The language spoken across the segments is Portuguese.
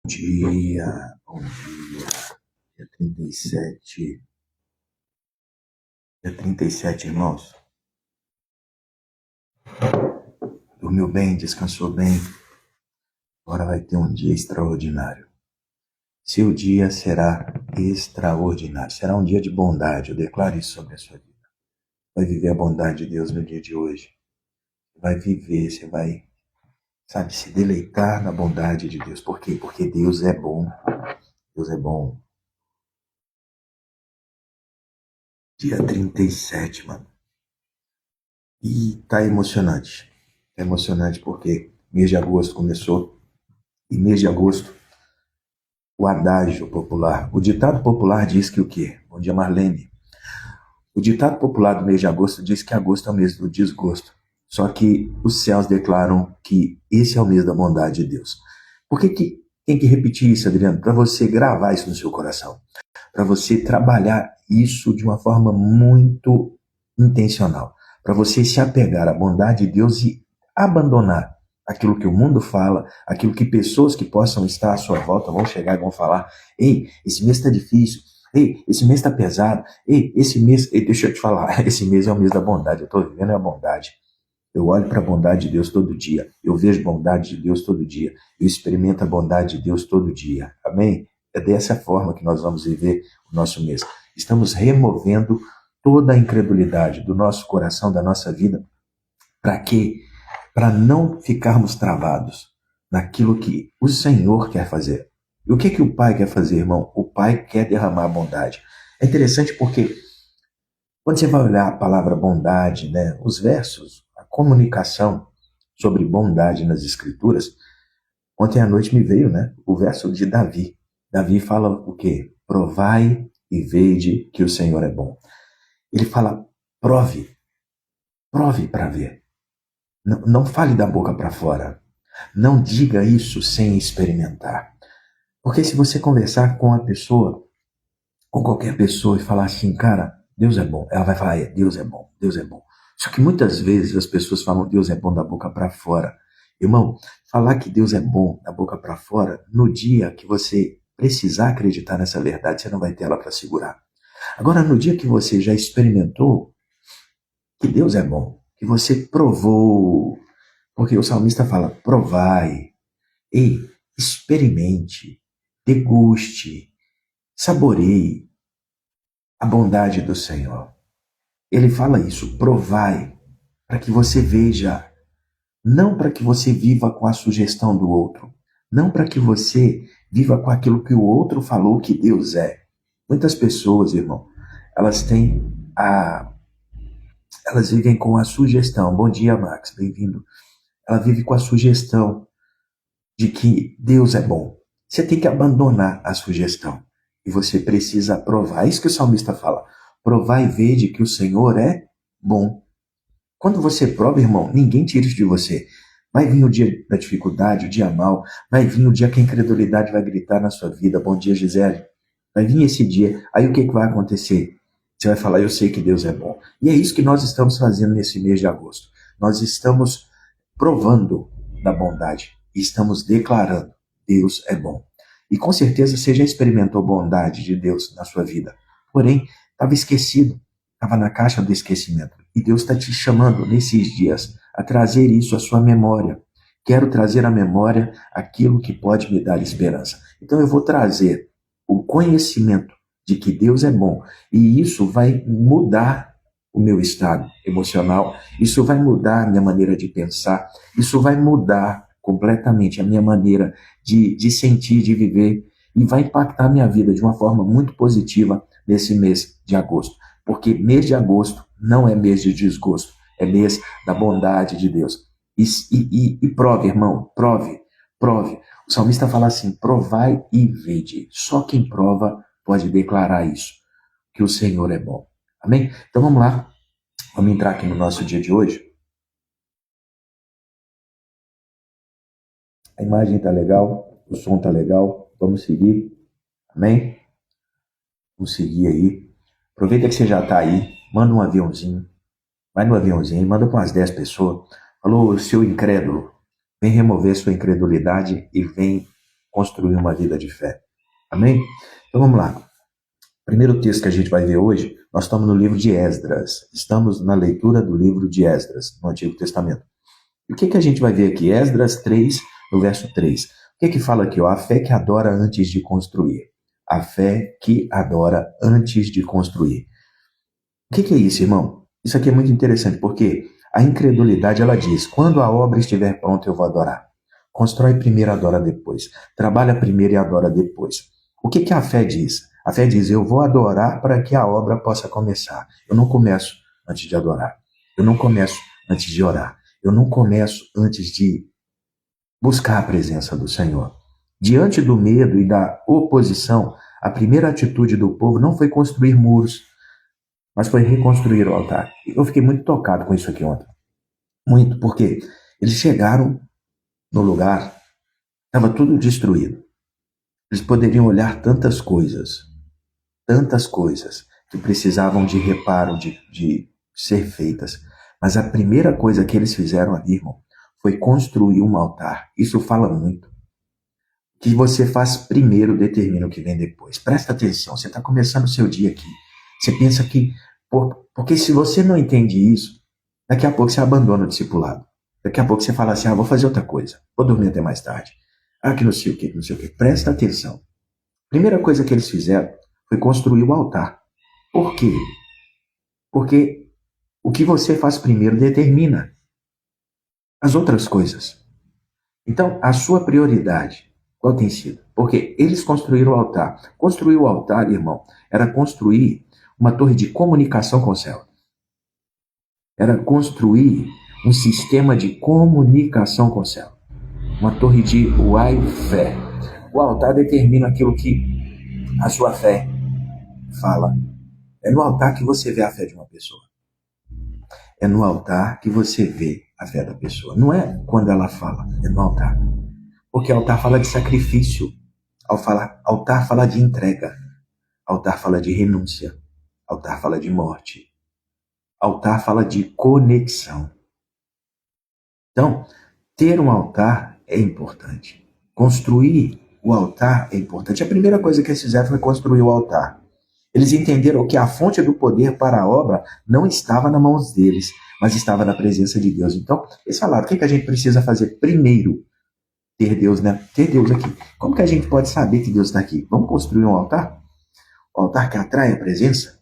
Bom dia, dia 37, dia 37, irmãos. Dormiu bem, descansou bem, agora vai ter um dia extraordinário. Seu dia será extraordinário, será um dia de bondade, eu declaro isso sobre a sua vida. Vai viver a bondade de Deus no dia de hoje, vai viver, você vai, se deleitar na bondade de Deus. Por quê? Porque Deus é bom, Deus é bom. Dia 37, mano. E tá emocionante. É emocionante porque mês de agosto começou. E mês de agosto, o adágio popular, o ditado popular diz que o quê? Bom dia, Marlene. O ditado popular do mês de agosto diz que agosto é o mês do desgosto. Só que os céus declaram que esse é o mês da bondade de Deus. Por que tem que repetir isso, Adriano? Para você gravar isso no seu coração. Para você trabalhar isso de uma forma muito intencional. Para você se apegar à bondade de Deus e abandonar aquilo que o mundo fala, aquilo que pessoas que possam estar à sua volta vão chegar e vão falar: ei, esse mês está difícil, ei, esse mês está pesado, ei, esse mês, ei, deixa eu te falar, esse mês é o mês da bondade, eu estou vivendo a bondade. Eu olho para a bondade de Deus todo dia, eu vejo a bondade de Deus todo dia, eu experimento a bondade de Deus todo dia, amém? É dessa forma que nós vamos viver o nosso mês. Estamos removendo toda a incredulidade do nosso coração, da nossa vida. Para quê? Para não ficarmos travados naquilo que o Senhor quer fazer. E o que o Pai quer fazer, irmão? O Pai quer derramar a bondade. É interessante porque quando você vai olhar a palavra bondade, né, os versos, a comunicação sobre bondade nas Escrituras, ontem à noite me veio, né, o verso de Davi. Davi fala o quê? Provai e vede que o Senhor é bom. Ele fala, prove para ver. Não fale da boca para fora. Não diga isso sem experimentar. Porque se você conversar com a pessoa, com qualquer pessoa e falar assim, cara, Deus é bom, ela vai falar, Deus é bom, Deus é bom. Só que muitas vezes as pessoas falam Deus é bom da boca para fora. Irmão, falar que Deus é bom da boca para fora, no dia que você precisar acreditar nessa verdade, você não vai ter ela para segurar. Agora, no dia que você já experimentou que Deus é bom, que você provou, porque o salmista fala, provai, ei, experimente, deguste, saboreie a bondade do Senhor. Ele fala isso, provai, para que você veja, não para que você viva com a sugestão do outro, não para que você viva com aquilo que o outro falou que Deus é. Muitas pessoas, irmão, elas vivem com a sugestão. Bom dia, Max, bem-vindo. Ela vive com a sugestão de que Deus é bom. Você tem que abandonar a sugestão. E você precisa provar. É isso que o salmista fala. Provar e vede que o Senhor é bom. Quando você prova, irmão, ninguém tira isso de você. Vai vir o dia da dificuldade, o dia mau. Vai vir o dia que a incredulidade vai gritar na sua vida. Bom dia, Gisele. Vai vir esse dia. Aí o que vai acontecer? Você vai falar, eu sei que Deus é bom. E é isso que nós estamos fazendo nesse mês de agosto. Nós estamos provando da bondade. E estamos declarando, Deus é bom. E com certeza você já experimentou bondade de Deus na sua vida. Porém, estava esquecido. Estava na caixa do esquecimento. E Deus está te chamando nesses dias a trazer isso à sua memória. Quero trazer à memória aquilo que pode me dar esperança. Então eu vou trazer o conhecimento de que Deus é bom. E isso vai mudar o meu estado emocional. Isso vai mudar a minha maneira de pensar. Isso vai mudar completamente a minha maneira de sentir, de viver. E vai impactar a minha vida de uma forma muito positiva nesse mês de agosto. Porque mês de agosto não é mês de desgosto, é mês da bondade de Deus. E prove, irmão, prove. O salmista fala assim, provai e vede. Só quem prova pode declarar isso, que o Senhor é bom. Amém? Então vamos lá, vamos entrar aqui no nosso dia de hoje. A imagem está legal, o som está legal, vamos seguir. Amém? Vamos seguir aí. Aproveita que você já está aí, manda um aviãozinho, vai no aviãozinho, manda com umas 10 pessoas. Falou, seu incrédulo, vem remover sua incredulidade e vem construir uma vida de fé. Amém? Então vamos lá. Primeiro texto que a gente vai ver hoje, nós estamos no livro de Esdras. Estamos na leitura do livro de Esdras, no Antigo Testamento. E o que a gente vai ver aqui? Esdras 3, no verso 3. O que fala aqui? A fé que adora antes de construir. A fé que adora antes de construir. O que é isso, irmão? Isso aqui é muito interessante, porque a incredulidade, ela diz, quando a obra estiver pronta, eu vou adorar. Constrói primeiro, adora depois. Trabalha primeiro e adora depois. O que a fé diz? A fé diz, eu vou adorar para que a obra possa começar. Eu não começo antes de adorar. Eu não começo antes de orar. Eu não começo antes de buscar a presença do Senhor. Diante do medo e da oposição, a primeira atitude do povo não foi construir muros, mas foi reconstruir o altar. Eu fiquei muito tocado com isso aqui ontem. Muito, porque eles chegaram no lugar, estava tudo destruído. Eles poderiam olhar tantas coisas que precisavam de reparo, de ser feitas. Mas a primeira coisa que eles fizeram ali, irmão, foi construir um altar. Isso fala muito. O que você faz primeiro determina o que vem depois. Presta atenção, você está começando o seu dia aqui. Você pensa que... Porque se você não entende isso, daqui a pouco você abandona o discipulado. Daqui a pouco você fala assim, vou fazer outra coisa. Vou dormir até mais tarde. Que não sei o que, não sei o que. Presta atenção. Primeira coisa que eles fizeram foi construir o altar. Por quê? Porque o que você faz primeiro determina as outras coisas. Então, a sua prioridade, qual tem sido? Porque eles construíram o altar. Construir o altar, irmão, era construir uma torre de comunicação com o céu. Era construir um sistema de comunicação com o céu. Uma torre de Wi-Fi. O altar determina aquilo que a sua fé fala. É no altar que você vê a fé de uma pessoa. É no altar que você vê a fé da pessoa. Não é quando ela fala, é no altar. Porque altar fala de sacrifício. Altar fala de entrega. Altar fala de renúncia. Altar fala de morte. Altar fala de conexão. Então, ter um altar é importante. Construir o altar é importante. A primeira coisa que eles fizeram foi construir o altar. Eles entenderam que a fonte do poder para a obra não estava nas mãos deles, mas estava na presença de Deus. Então, eles falaram, o que a gente precisa fazer primeiro? Ter Deus, né? Ter Deus aqui. Como que a gente pode saber que Deus está aqui? Vamos construir um altar? Um altar que atrai a presença?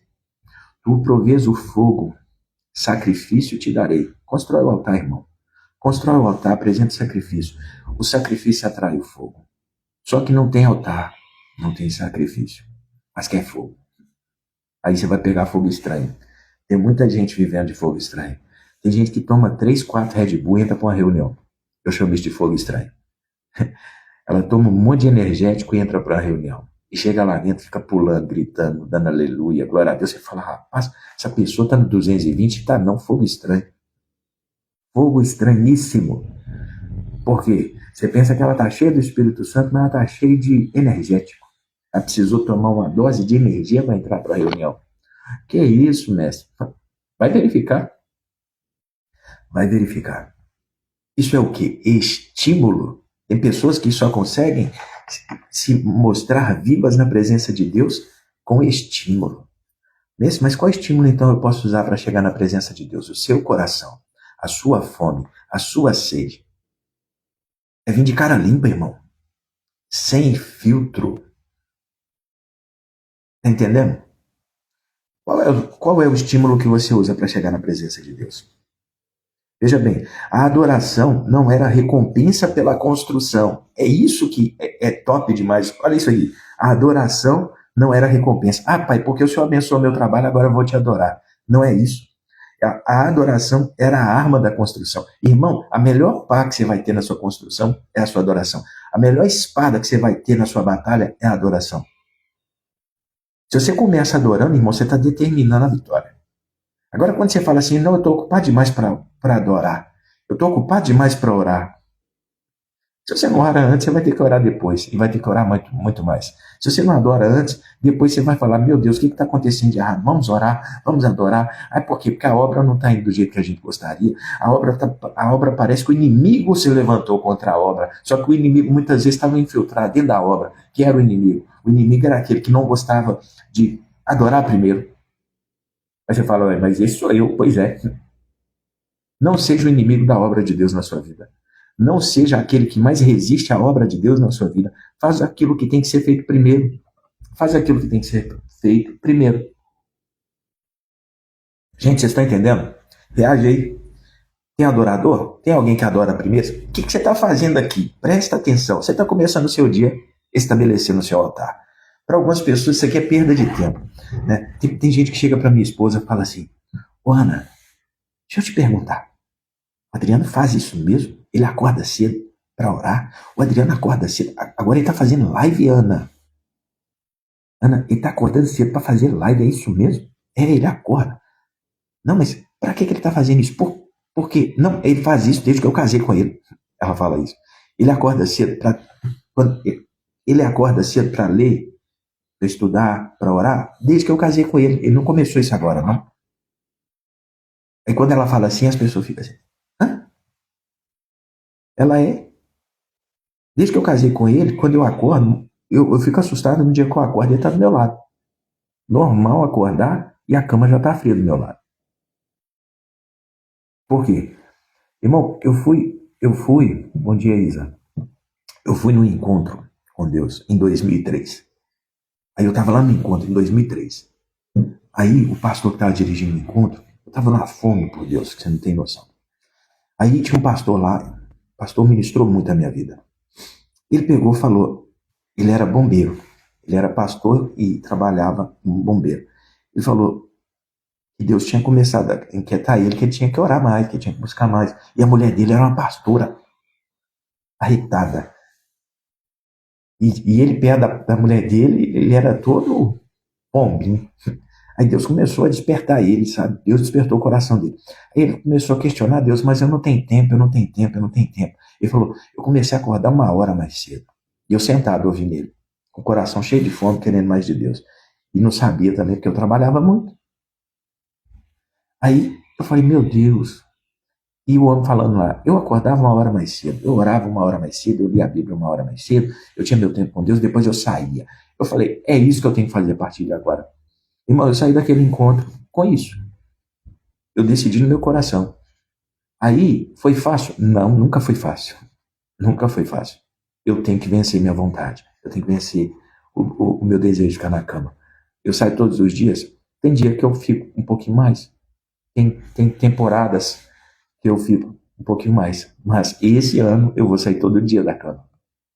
Tu provês o fogo, sacrifício te darei. Constrói o altar, irmão. Constrói o altar, apresenta o sacrifício. O sacrifício atrai o fogo. Só que não tem altar, não tem sacrifício, mas quer fogo. Aí você vai pegar fogo estranho. Tem muita gente vivendo de fogo estranho. Tem gente que toma 3, 4 Red Bull e entra para uma reunião. Eu chamo isso de fogo estranho. Ela toma um monte de energético e entra para a reunião. E chega lá dentro, fica pulando, gritando, dando aleluia, glória a Deus. Você fala, rapaz, essa pessoa está no 220, tá não, fogo estranho. Fogo estranhíssimo. Por quê? Você pensa que ela está cheia do Espírito Santo, mas ela está cheia de energético. Ela precisou tomar uma dose de energia para entrar para a reunião. Que isso, mestre? Vai verificar. Vai verificar. Isso é o quê? Estímulo. Tem pessoas que só conseguem se mostrar vivas na presença de Deus com estímulo. Mas qual estímulo então eu posso usar para chegar na presença de Deus? O seu coração, a sua fome, a sua sede. É vir de cara limpa, irmão. Sem filtro. Tá entendendo? Qual é o estímulo que você usa para chegar na presença de Deus? Veja bem, a adoração não era recompensa pela construção. É isso que é top demais. Olha isso aí. A adoração não era recompensa. Pai, porque o Senhor abençoou meu trabalho, agora eu vou te adorar. Não é isso. A adoração era a arma da construção. Irmão, a melhor pá que você vai ter na sua construção é a sua adoração. A melhor espada que você vai ter na sua batalha é a adoração. Se você começa adorando, irmão, você está determinando a vitória. Agora, quando você fala assim, não, eu estou ocupado demais para adorar, eu estou ocupado demais para orar, Se você não ora antes, você vai ter que orar depois. E vai ter que orar muito, muito mais. Se você não adora antes, depois você vai falar, meu Deus, o que está acontecendo de errado? Vamos orar, vamos adorar. Aí por quê? Porque a obra não está indo do jeito que a gente gostaria. A obra parece que o inimigo se levantou contra a obra. Só que o inimigo muitas vezes estava infiltrado dentro da obra. Que era o inimigo? O inimigo era aquele que não gostava de adorar primeiro. Aí você fala, mas esse sou eu. Pois é. Não seja o inimigo da obra de Deus na sua vida. Não seja aquele que mais resiste à obra de Deus na sua vida. Faz aquilo que tem que ser feito primeiro. Faz aquilo que tem que ser feito primeiro. Gente, vocês estão entendendo? Reage aí. Tem adorador? Tem alguém que adora primeiro? O que você está fazendo aqui? Presta atenção. Você está começando o seu dia estabelecendo o seu altar. Para algumas pessoas, isso aqui é perda de tempo. Né? Tem gente que chega para minha esposa e fala assim, ô Ana, deixa eu te perguntar. O Adriano faz isso mesmo? Ele acorda cedo para orar? O Adriano acorda cedo. Agora ele está fazendo live, Ana. Ana, ele está acordando cedo para fazer live, é isso mesmo? É, ele acorda. Não, mas para que ele está fazendo isso? Por quê? Não, ele faz isso desde que eu casei com ele. Ela fala isso. Ele acorda cedo para... Ele acorda cedo para ler, para estudar, para orar, desde que eu casei com ele. Ele não começou isso agora, não. Aí quando ela fala assim, as pessoas ficam assim, hã? Ela é. Desde que eu casei com ele, quando eu acordo, eu fico assustado no dia que eu acordo e ele está do meu lado. Normal acordar e a cama já está fria do meu lado. Por quê? Irmão, bom dia, Isa. Eu fui num encontro com Deus em 2003. Aí eu estava lá no encontro em 2003. Aí o pastor que estava dirigindo o encontro, eu estava numa fome por Deus, que você não tem noção. Aí tinha um pastor lá, o pastor ministrou muito a minha vida. Ele pegou e falou, ele era bombeiro, ele era pastor e trabalhava como bombeiro. Ele falou que Deus tinha começado a inquietar ele, que ele tinha que orar mais, que ele tinha que buscar mais. E a mulher dele era uma pastora, arretada. E ele, perto da mulher dele, ele era todo bombinho. Aí Deus começou a despertar ele, sabe? Deus despertou o coração dele. Aí ele começou a questionar Deus, mas eu não tenho tempo, eu não tenho tempo, eu não tenho tempo. Ele falou, eu comecei a acordar 1 hora mais cedo. E eu sentado ouvindo ele, com o coração cheio de fome, querendo mais de Deus. E não sabia também, porque eu trabalhava muito. Aí eu falei, meu Deus. E o homem falando lá, eu acordava 1 hora mais cedo, eu orava 1 hora mais cedo, eu lia a Bíblia 1 hora mais cedo, eu tinha meu tempo com Deus, depois eu saía. Eu falei, é isso que eu tenho que fazer a partir de agora. Irmão, eu saí daquele encontro com isso. Eu decidi no meu coração. Aí, foi fácil? Não, nunca foi fácil. Nunca foi fácil. Eu tenho que vencer minha vontade. Eu tenho que vencer o meu desejo de ficar na cama. Eu saio todos os dias. Tem dia que eu fico um pouquinho mais. Tem temporadas que eu fico um pouquinho mais. Mas esse ano eu vou sair todo dia da cama.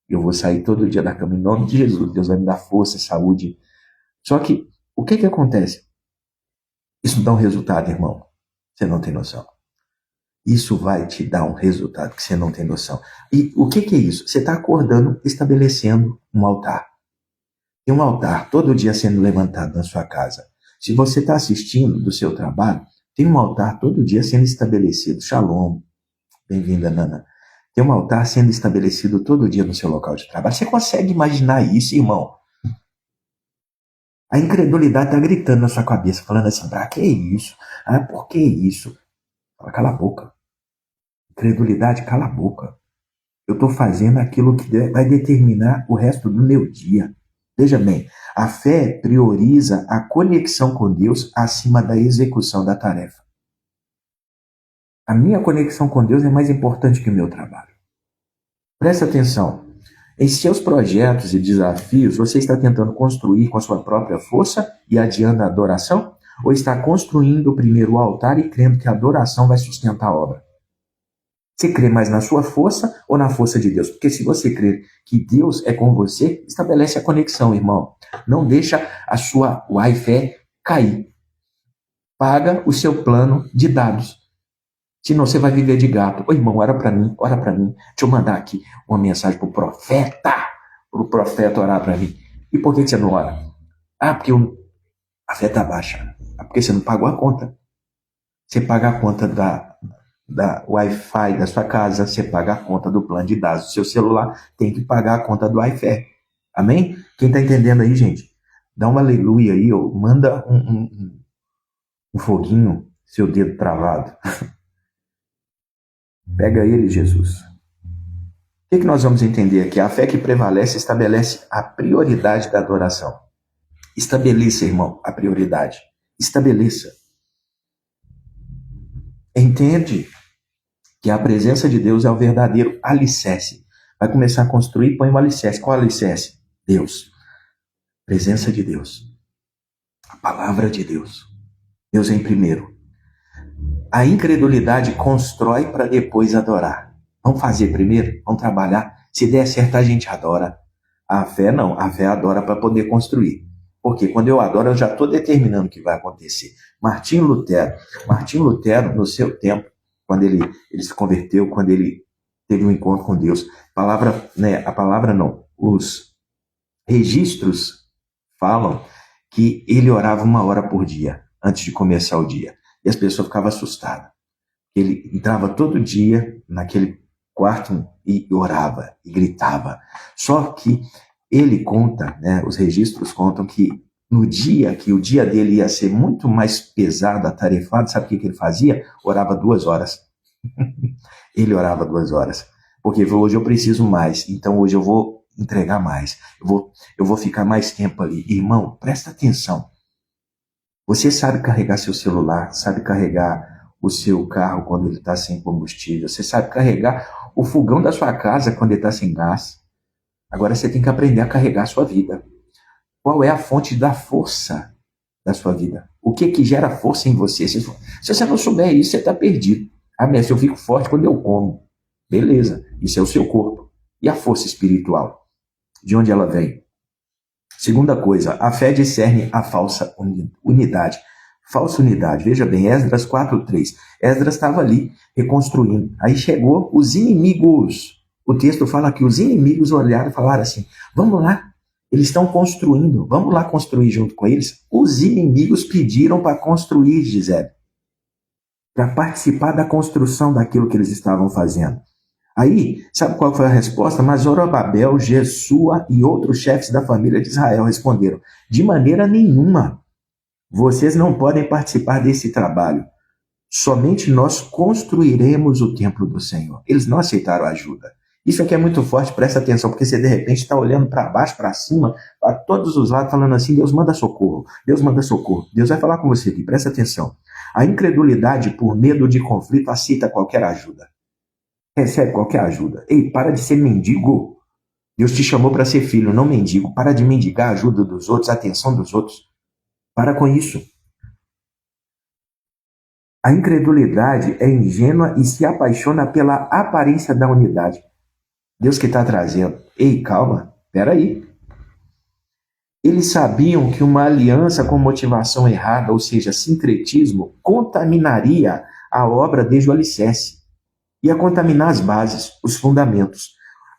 Eu vou sair todo dia da cama em nome de Jesus. Deus vai me dar força e saúde. Só que, o que acontece? Isso dá um resultado, irmão. Você não tem noção. Isso vai te dar um resultado que você não tem noção. E o que é isso? Você está acordando, estabelecendo um altar. Tem um altar todo dia sendo levantado na sua casa. Se você está assistindo do seu trabalho, tem um altar todo dia sendo estabelecido. Shalom. Bem-vinda, Nana. Tem um altar sendo estabelecido todo dia no seu local de trabalho. Você consegue imaginar isso, irmão? A incredulidade está gritando na sua cabeça, falando assim, pra que isso? Ah, por que isso? Fala, cala a boca. Incredulidade, cala a boca. Eu estou fazendo aquilo que vai determinar o resto do meu dia. Veja bem, a fé prioriza a conexão com Deus acima da execução da tarefa. A minha conexão com Deus é mais importante que o meu trabalho. Presta atenção. Em seus projetos e desafios, você está tentando construir com a sua própria força e adiando a adoração? Ou está construindo primeiro o altar e crendo que a adoração vai sustentar a obra? Você crê mais na sua força ou na força de Deus? Porque se você crer que Deus é com você, estabelece a conexão, irmão. Não deixa a sua Wi-Fi cair. Paga o seu plano de dados. Senão você vai viver de gato. Ô irmão, ora para mim, ora para mim. Deixa eu mandar aqui uma mensagem pro profeta orar para mim. E por que você não ora? Ah, porque a fé tá baixa. Ah, porque você não pagou a conta. Você paga a conta da Wi-Fi da sua casa, você paga a conta do plano de dados do seu celular, tem que pagar a conta do Wi-Fi. Amém? Quem está entendendo aí, gente? Dá um aleluia aí, ó. Manda um foguinho, seu dedo travado. Pega ele, Jesus. O que nós vamos entender aqui? A fé que prevalece estabelece a prioridade da adoração. Estabeleça, irmão, a prioridade. Estabeleça. Entende que a presença de Deus é o verdadeiro alicerce. Vai começar a construir, põe um alicerce. Qual alicerce? Deus. Presença de Deus. A palavra de Deus. Deus em primeiro. A incredulidade constrói para depois adorar. Vamos fazer primeiro? Vamos trabalhar? Se der certo, a gente adora. A fé não. A fé adora para poder construir. Porque quando eu adoro, eu já estou determinando o que vai acontecer. Martinho Lutero, no seu tempo, quando ele se converteu, quando ele teve um encontro com Deus, os registros falam que ele orava 1 hora por dia, antes de começar o dia. E as pessoas ficavam assustadas. Ele entrava todo dia naquele quarto e orava, e gritava. Só que ele conta, os registros contam que no dia que o dia dele ia ser muito mais pesado, atarefado, sabe o que ele fazia? Orava 2 horas. Ele orava 2 horas. Porque ele falou, hoje eu preciso mais, então hoje eu vou entregar mais. Eu vou ficar mais tempo ali. Irmão, presta atenção. Você sabe carregar seu celular, sabe carregar o seu carro quando ele está sem combustível, você sabe carregar o fogão da sua casa quando ele está sem gás. Agora você tem que aprender a carregar a sua vida. Qual é a fonte da força da sua vida? O que gera força em você? Se você não souber isso, você está perdido. Ah, mestre, eu fico forte quando eu como. Beleza, isso é o seu corpo. E a força espiritual? De onde ela vem? Segunda coisa, a fé discerne a falsa unidade. Falsa unidade, veja bem, Esdras 4:3. Esdras estava ali, reconstruindo. Aí chegou os inimigos. O texto fala que os inimigos olharam e falaram assim, vamos lá, eles estão construindo, vamos lá construir junto com eles. Os inimigos pediram para construir, Gisele, para participar da construção daquilo que eles estavam fazendo. Aí, sabe qual foi a resposta? Mas Zorobabel, Jesua e outros chefes da família de Israel responderam, de maneira nenhuma, vocês não podem participar desse trabalho. Somente nós construiremos o templo do Senhor. Eles não aceitaram ajuda. Isso aqui é muito forte, presta atenção, porque você de repente está olhando para baixo, para cima, para todos os lados, falando assim, Deus manda socorro, Deus manda socorro. Deus vai falar com você aqui, presta atenção. A incredulidade, por medo de conflito, aceita qualquer ajuda. Recebe qualquer ajuda. Ei, para de ser mendigo. Deus te chamou para ser filho, não mendigo. Para de mendigar a ajuda dos outros, a atenção dos outros. Para com isso. A incredulidade é ingênua e se apaixona pela aparência da unidade. Deus que está trazendo. Ei, calma, peraí. Eles sabiam que uma aliança com motivação errada, ou seja, sincretismo, contaminaria a obra desde o alicerce. Ia contaminar as bases, os fundamentos.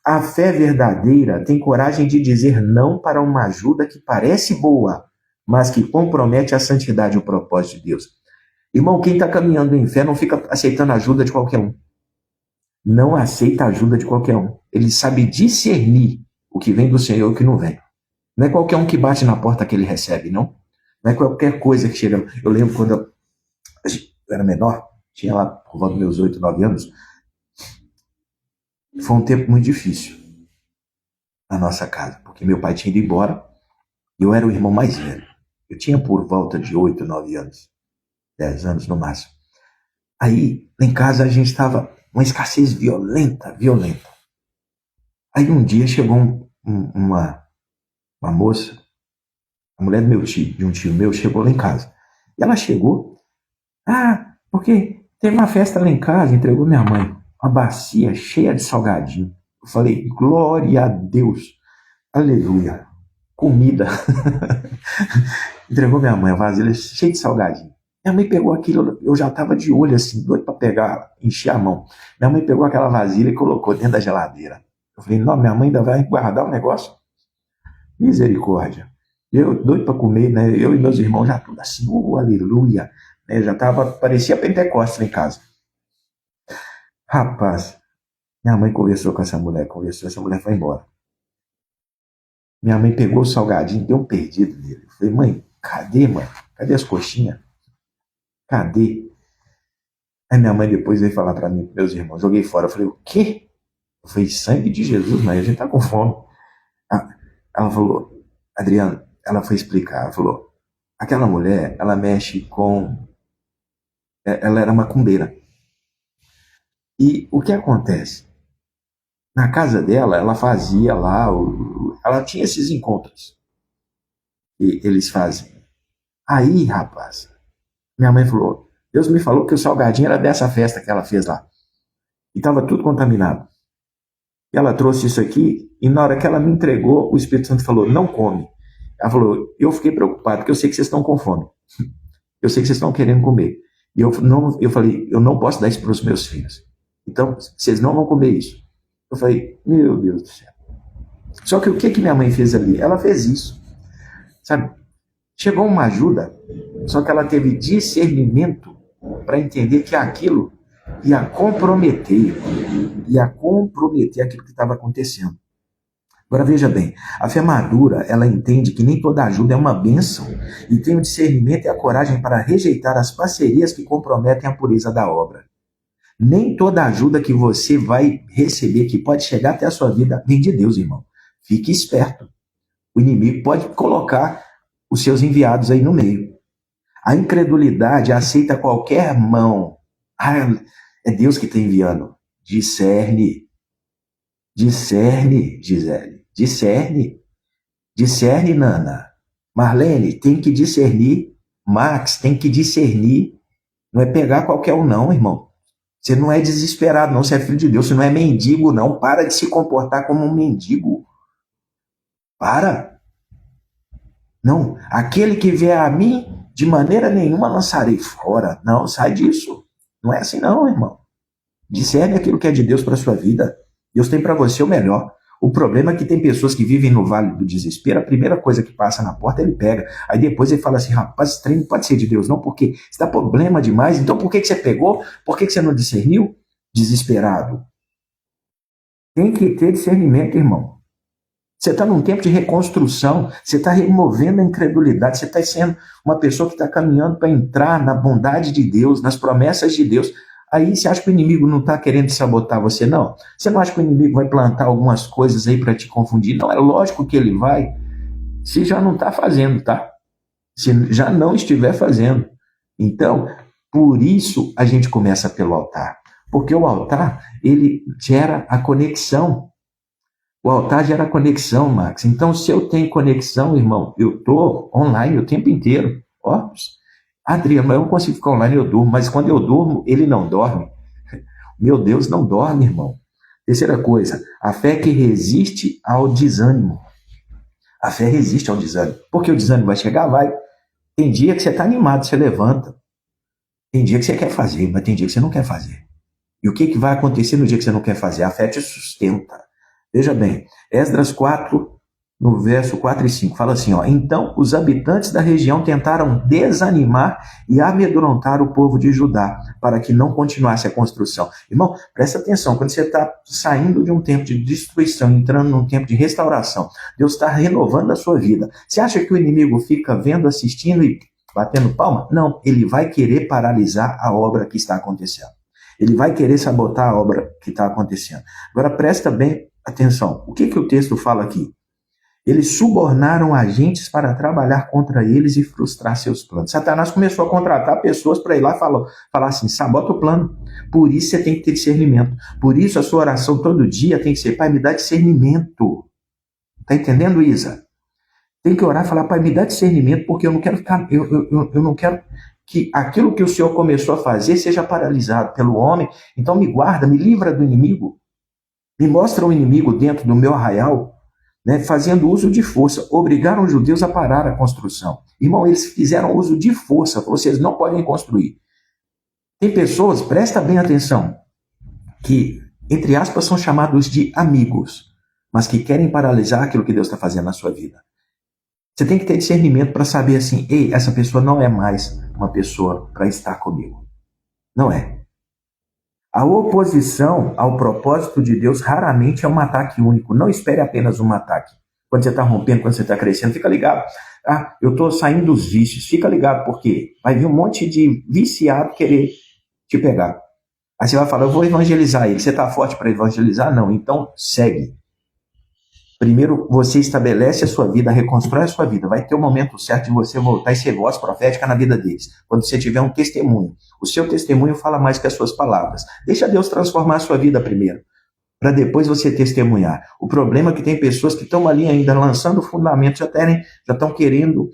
A fé verdadeira tem coragem de dizer não para uma ajuda que parece boa, mas que compromete a santidade e o propósito de Deus. Irmão, quem está caminhando em fé não fica aceitando ajuda de qualquer um. Não aceita ajuda de qualquer um. Ele sabe discernir o que vem do Senhor e o que não vem. Não é qualquer um que bate na porta que ele recebe, não. Não é qualquer coisa que chega. Eu lembro quando eu era menor, tinha lá por volta dos meus 8, 9 anos, foi um tempo muito difícil na nossa casa, porque meu pai tinha ido embora e eu era o irmão mais velho. Eu tinha por volta de 8, 9 anos, 10 anos no máximo. Aí, lá em casa, a gente estava uma escassez violenta. Aí um dia chegou uma moça, a mulher do meu tio, de um tio meu, chegou lá em casa. E ela chegou, porque teve uma festa lá em casa, entregou minha mãe uma bacia cheia de salgadinho. Eu falei, glória a Deus, aleluia, comida. Entregou minha mãe a vasilha cheia de salgadinho. Minha mãe pegou aquilo, eu já estava de olho assim, doido para pegar, encher a mão. Minha mãe pegou aquela vasilha e colocou dentro da geladeira. Eu falei, não, minha mãe ainda vai guardar o negócio? Misericórdia. Eu doido para comer, né? Eu e meus irmãos já tudo assim, aleluia. Já parecia Pentecostes lá em casa. Rapaz, minha mãe conversou com essa mulher, essa mulher foi embora. Minha mãe pegou o salgadinho, deu um perdido nele. Eu falei, mãe, cadê, mãe? Cadê as coxinhas? Cadê? Aí minha mãe depois veio falar pra mim, meus irmãos, joguei fora. Eu falei, o quê? Eu falei, sangue de Jesus, mãe, a gente tá com fome. Ah, ela falou, Adriano, ela foi explicar, ela falou, aquela mulher, ela mexe com, ela era macumbeira. E o que acontece? Na casa dela, ela fazia lá, ela tinha esses encontros que eles fazem. Aí, rapaz, minha mãe falou, Deus me falou que o salgadinho era dessa festa que ela fez lá. E estava tudo contaminado. E ela trouxe isso aqui, e na hora que ela me entregou, o Espírito Santo falou, não come. Ela falou, eu fiquei preocupado, porque eu sei que vocês estão com fome. Eu sei que vocês estão querendo comer. E eu falei, eu não posso dar isso para os meus filhos. Então, vocês não vão comer isso. Eu falei, meu Deus do céu. Só que o que minha mãe fez ali? Ela fez isso. Sabe? Chegou uma ajuda, só que ela teve discernimento para entender que aquilo ia comprometer aquilo que estava acontecendo. Agora veja bem, a fé madura, ela entende que nem toda ajuda é uma bênção e tem o discernimento e a coragem para rejeitar as parcerias que comprometem a pureza da obra. Nem toda ajuda que você vai receber, que pode chegar até a sua vida, vem de Deus, irmão. Fique esperto. O inimigo pode colocar os seus enviados aí no meio. A incredulidade aceita qualquer mão. É Deus que está enviando. Discerne, Gisele. Discerne, Nana. Marlene, tem que discernir. Max, tem que discernir. Não é pegar qualquer um, não, irmão. Você não é desesperado, não. Você é filho de Deus. Você não é mendigo, não. Para de se comportar como um mendigo. Para. Não. Aquele que vier a mim, de maneira nenhuma lançarei fora. Não, sai disso. Não é assim, não, irmão. Discerne aquilo que é de Deus para sua vida. Deus tem para você o melhor. O problema é que tem pessoas que vivem no vale do desespero, a primeira coisa que passa na porta ele pega. Aí depois ele fala assim, rapaz, esse trem não pode ser de Deus não, porque se dá problema demais, então por que você pegou? Por que você não discerniu? Desesperado. Tem que ter discernimento, irmão. Você está num tempo de reconstrução, você está removendo a incredulidade, você está sendo uma pessoa que está caminhando para entrar na bondade de Deus, nas promessas de Deus. Aí você acha que o inimigo não está querendo sabotar você, não? Você não acha que o inimigo vai plantar algumas coisas aí para te confundir? Não, é lógico que ele vai, se já não está fazendo, tá? Se já não estiver fazendo. Então, por isso a gente começa pelo altar. Porque o altar, ele gera a conexão. O altar gera conexão, Max. Então, se eu tenho conexão, irmão, eu estou online o tempo inteiro. Ó, Adriano, eu não consigo ficar online, eu durmo. Mas quando eu durmo, ele não dorme. Meu Deus, não dorme, irmão. Terceira coisa, a fé que resiste ao desânimo. A fé resiste ao desânimo. Porque o desânimo vai chegar, vai. Tem dia que você está animado, você levanta. Tem dia que você quer fazer, mas tem dia que você não quer fazer. E o que vai acontecer no dia que você não quer fazer? A fé te sustenta. Veja bem, Esdras 4, no verso 4 e 5, fala assim, ó, então os habitantes da região tentaram desanimar e amedrontar o povo de Judá, para que não continuasse a construção. Irmão, presta atenção, quando você está saindo de um tempo de destruição, entrando num tempo de restauração, Deus está renovando a sua vida. Você acha que o inimigo fica vendo, assistindo e batendo palma? Não, ele vai querer paralisar a obra que está acontecendo. Ele vai querer sabotar a obra que está acontecendo. Agora presta bem atenção, o que o texto fala aqui? Eles subornaram agentes para trabalhar contra eles e frustrar seus planos. Satanás começou a contratar pessoas para ir lá falar assim, sabota o plano. Por isso você tem que ter discernimento. Por isso a sua oração todo dia tem que ser, Pai, me dá discernimento. Tá entendendo, Isa? Tem que orar e falar, Pai, me dá discernimento, porque eu não quero ficar, eu não quero que aquilo que o Senhor começou a fazer seja paralisado pelo homem. Então me guarda, me livra do inimigo. Me mostra o inimigo dentro do meu arraial, né, fazendo uso de força. Obrigaram os judeus a parar a construção. Irmão, eles fizeram uso de força. Vocês não podem construir. Tem pessoas, presta bem atenção, que, entre aspas, são chamados de amigos, mas que querem paralisar aquilo que Deus está fazendo na sua vida. Você tem que ter discernimento para saber assim, ei, essa pessoa não é mais uma pessoa para estar comigo. Não é. A oposição ao propósito de Deus raramente é um ataque único. Não espere apenas um ataque. Quando você está rompendo, quando você está crescendo, fica ligado. Ah, eu estou saindo dos vícios. Fica ligado, porque vai vir um monte de viciado querer te pegar. Aí você vai falar, eu vou evangelizar ele. Você está forte para evangelizar? Não. Então, segue. Primeiro, você estabelece a sua vida, reconstrói a sua vida. Vai ter o momento certo de você voltar e ser voz profética na vida deles. Quando você tiver um testemunho. O seu testemunho fala mais que as suas palavras. Deixa Deus transformar a sua vida primeiro, para depois você testemunhar. O problema é que tem pessoas que estão ali ainda lançando o fundamento, já estão querendo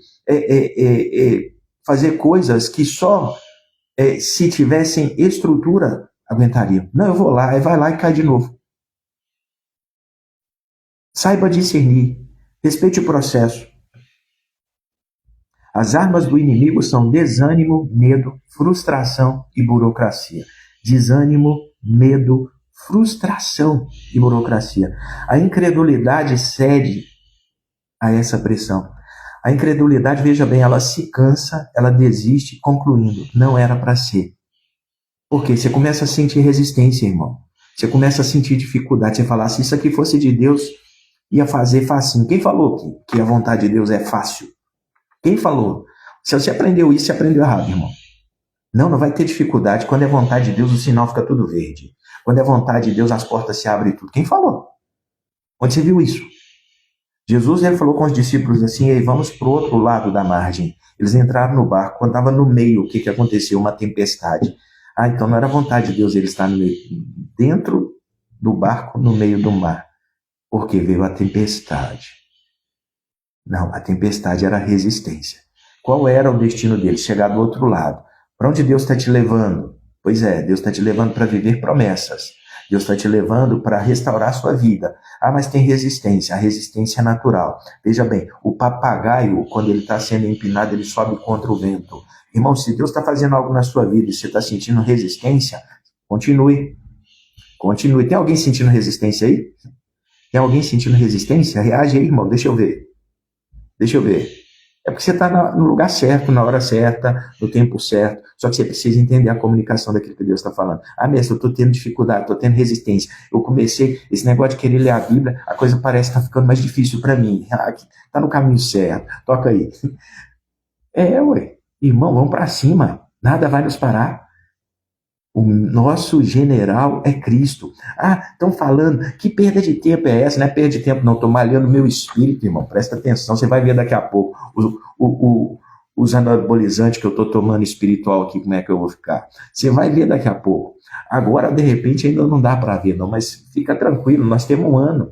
fazer coisas que só se tivessem estrutura aguentariam. Não, eu vou lá, aí vai lá e cai de novo. Saiba discernir, respeite o processo. As armas do inimigo são desânimo, medo, frustração e burocracia. Desânimo, medo, frustração e burocracia. A incredulidade cede a essa pressão. A incredulidade, veja bem, ela se cansa, ela desiste, concluindo, não era para ser. Porque você começa a sentir resistência, irmão. Você começa a sentir dificuldade. Você fala, se isso aqui fosse de Deus, ia fazer facinho. Quem falou que a vontade de Deus é fácil? Quem falou? Se você aprendeu isso, você aprendeu errado, irmão. Não vai ter dificuldade. Quando é vontade de Deus, o sinal fica tudo verde. Quando é vontade de Deus, as portas se abrem e tudo. Quem falou? Onde você viu isso? Jesus, ele falou com os discípulos assim, ei, vamos para o outro lado da margem. Eles entraram no barco. Quando estava no meio, o que aconteceu? Uma tempestade. Ah, então não era vontade de Deus ele estar no meio, dentro do barco, no meio do mar. Porque veio a tempestade. Não, a tempestade era a resistência. Qual era o destino dele? Chegar do outro lado. Para onde Deus está te levando? Pois é, Deus está te levando para viver promessas. Deus está te levando para restaurar a sua vida. Ah, mas tem resistência. A resistência é natural. Veja bem, o papagaio, quando ele está sendo empinado, ele sobe contra o vento. Irmão, se Deus está fazendo algo na sua vida e você está sentindo resistência, continue. Continue. Tem alguém sentindo resistência aí? Tem alguém sentindo resistência? Reage aí, irmão. Deixa eu ver. Deixa eu ver. É porque você está no lugar certo, na hora certa, no tempo certo. Só que você precisa entender a comunicação daquilo que Deus está falando. Ah, mestre, eu estou tendo dificuldade, estou tendo resistência. Eu comecei esse negócio de querer ler a Bíblia, a coisa parece que está ficando mais difícil para mim. Está no caminho certo. Toca aí. Ué. Irmão, vamos para cima. Nada vai nos parar. O nosso general é Cristo. Ah, estão falando, que perda de tempo é essa? Não é perda de tempo, não. Estou malhando o meu espírito, irmão. Presta atenção, você vai ver daqui a pouco. Os anabolizantes que eu estou tomando espiritual aqui, como é que eu vou ficar? Você vai ver daqui a pouco. Agora, de repente, ainda não dá para ver, não. Mas fica tranquilo, nós temos um ano.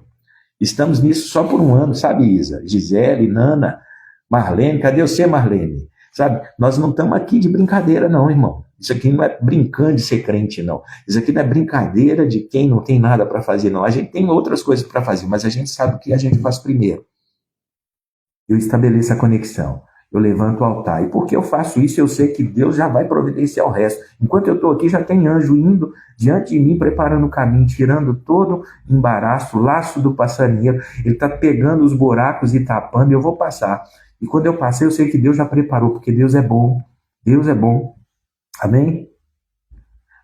Estamos nisso só por um ano, sabe, Isa? Gisele, Nana, Marlene. Cadê você, Marlene? Sabe, nós não estamos aqui de brincadeira, não, irmão. Isso aqui não é brincando de ser crente, não. Isso aqui não é brincadeira de quem não tem nada para fazer, não. A gente tem outras coisas para fazer, mas a gente sabe o que a gente faz primeiro. Eu estabeleço a conexão. Eu levanto o altar. E porque eu faço isso, eu sei que Deus já vai providenciar o resto. Enquanto eu estou aqui, já tem anjo indo diante de mim, preparando o caminho, tirando todo embaraço, laço do passarinheiro. Ele está pegando os buracos e tapando, e eu vou passar. E quando eu passei, eu sei que Deus já preparou, porque Deus é bom. Deus é bom. Amém?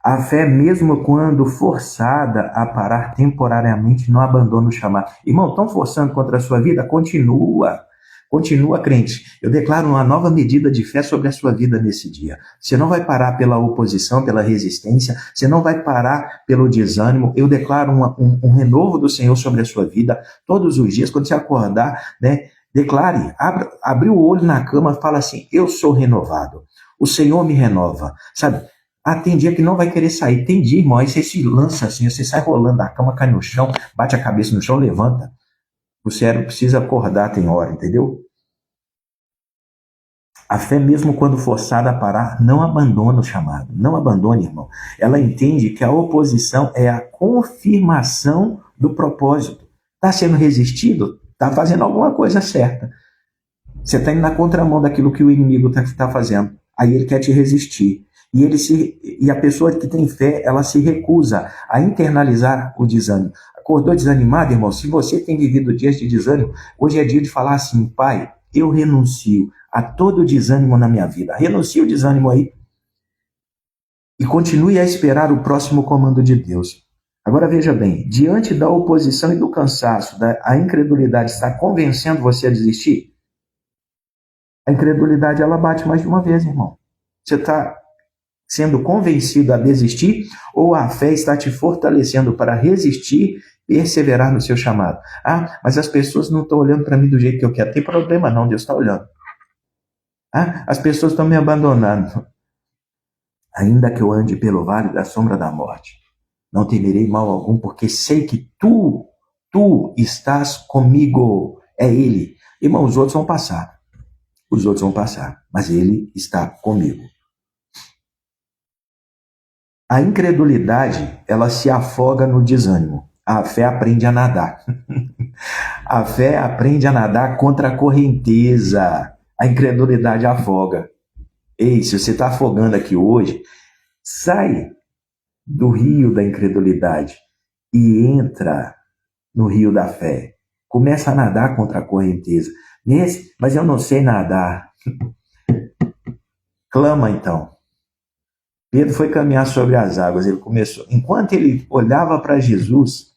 A fé, mesmo quando forçada a parar temporariamente, não abandona o chamado. Irmão, estão forçando contra a sua vida? Continua. Continua, crente. Eu declaro uma nova medida de fé sobre a sua vida nesse dia. Você não vai parar pela oposição, pela resistência. Você não vai parar pelo desânimo. Eu declaro um renovo do Senhor sobre a sua vida todos os dias. Quando você acordar, né? Declare, abre o olho na cama e fala assim, eu sou renovado. O Senhor me renova, sabe? Ah, tem dia que não vai querer sair. Tem dia, irmão, aí você se lança assim, você sai rolando da cama, cai no chão, bate a cabeça no chão, levanta. O cérebro precisa acordar, tem hora, entendeu? A fé, mesmo quando forçada a parar, não abandona o chamado. Não abandone, irmão. Ela entende que a oposição é a confirmação do propósito. Está sendo resistido? Está fazendo alguma coisa certa. Você está indo na contramão daquilo que o inimigo está fazendo. Aí ele quer te resistir. E a pessoa que tem fé, ela se recusa a internalizar o desânimo. Acordou desanimado, irmão? Se você tem vivido dias de desânimo, hoje é dia de falar assim, Pai, eu renuncio a todo desânimo na minha vida. Renuncie o desânimo aí. e continue a esperar o próximo comando de Deus. Agora veja bem, diante da oposição e do cansaço, a incredulidade está convencendo você a desistir? A incredulidade, ela bate mais de uma vez, irmão. Você está sendo convencido a desistir ou a fé está te fortalecendo para resistir e perseverar no seu chamado? Ah, mas as pessoas não estão olhando para mim do jeito que eu quero. Tem problema não, Deus está olhando. Ah, as pessoas estão me abandonando. Ainda que eu ande pelo vale da sombra da morte, não temerei mal algum, porque sei que tu estás comigo. É Ele. Irmão, os outros vão passar. Os outros vão passar, mas Ele está comigo. A incredulidade, ela se afoga no desânimo. A fé aprende a nadar. A fé aprende a nadar contra a correnteza. A incredulidade afoga. Ei, se você está afogando aqui hoje, sai do rio da incredulidade e entra no rio da fé. Começa a nadar contra a correnteza. Mas eu não sei nadar. Clama então. Pedro foi caminhar sobre as águas. Ele começou. Enquanto ele olhava para Jesus,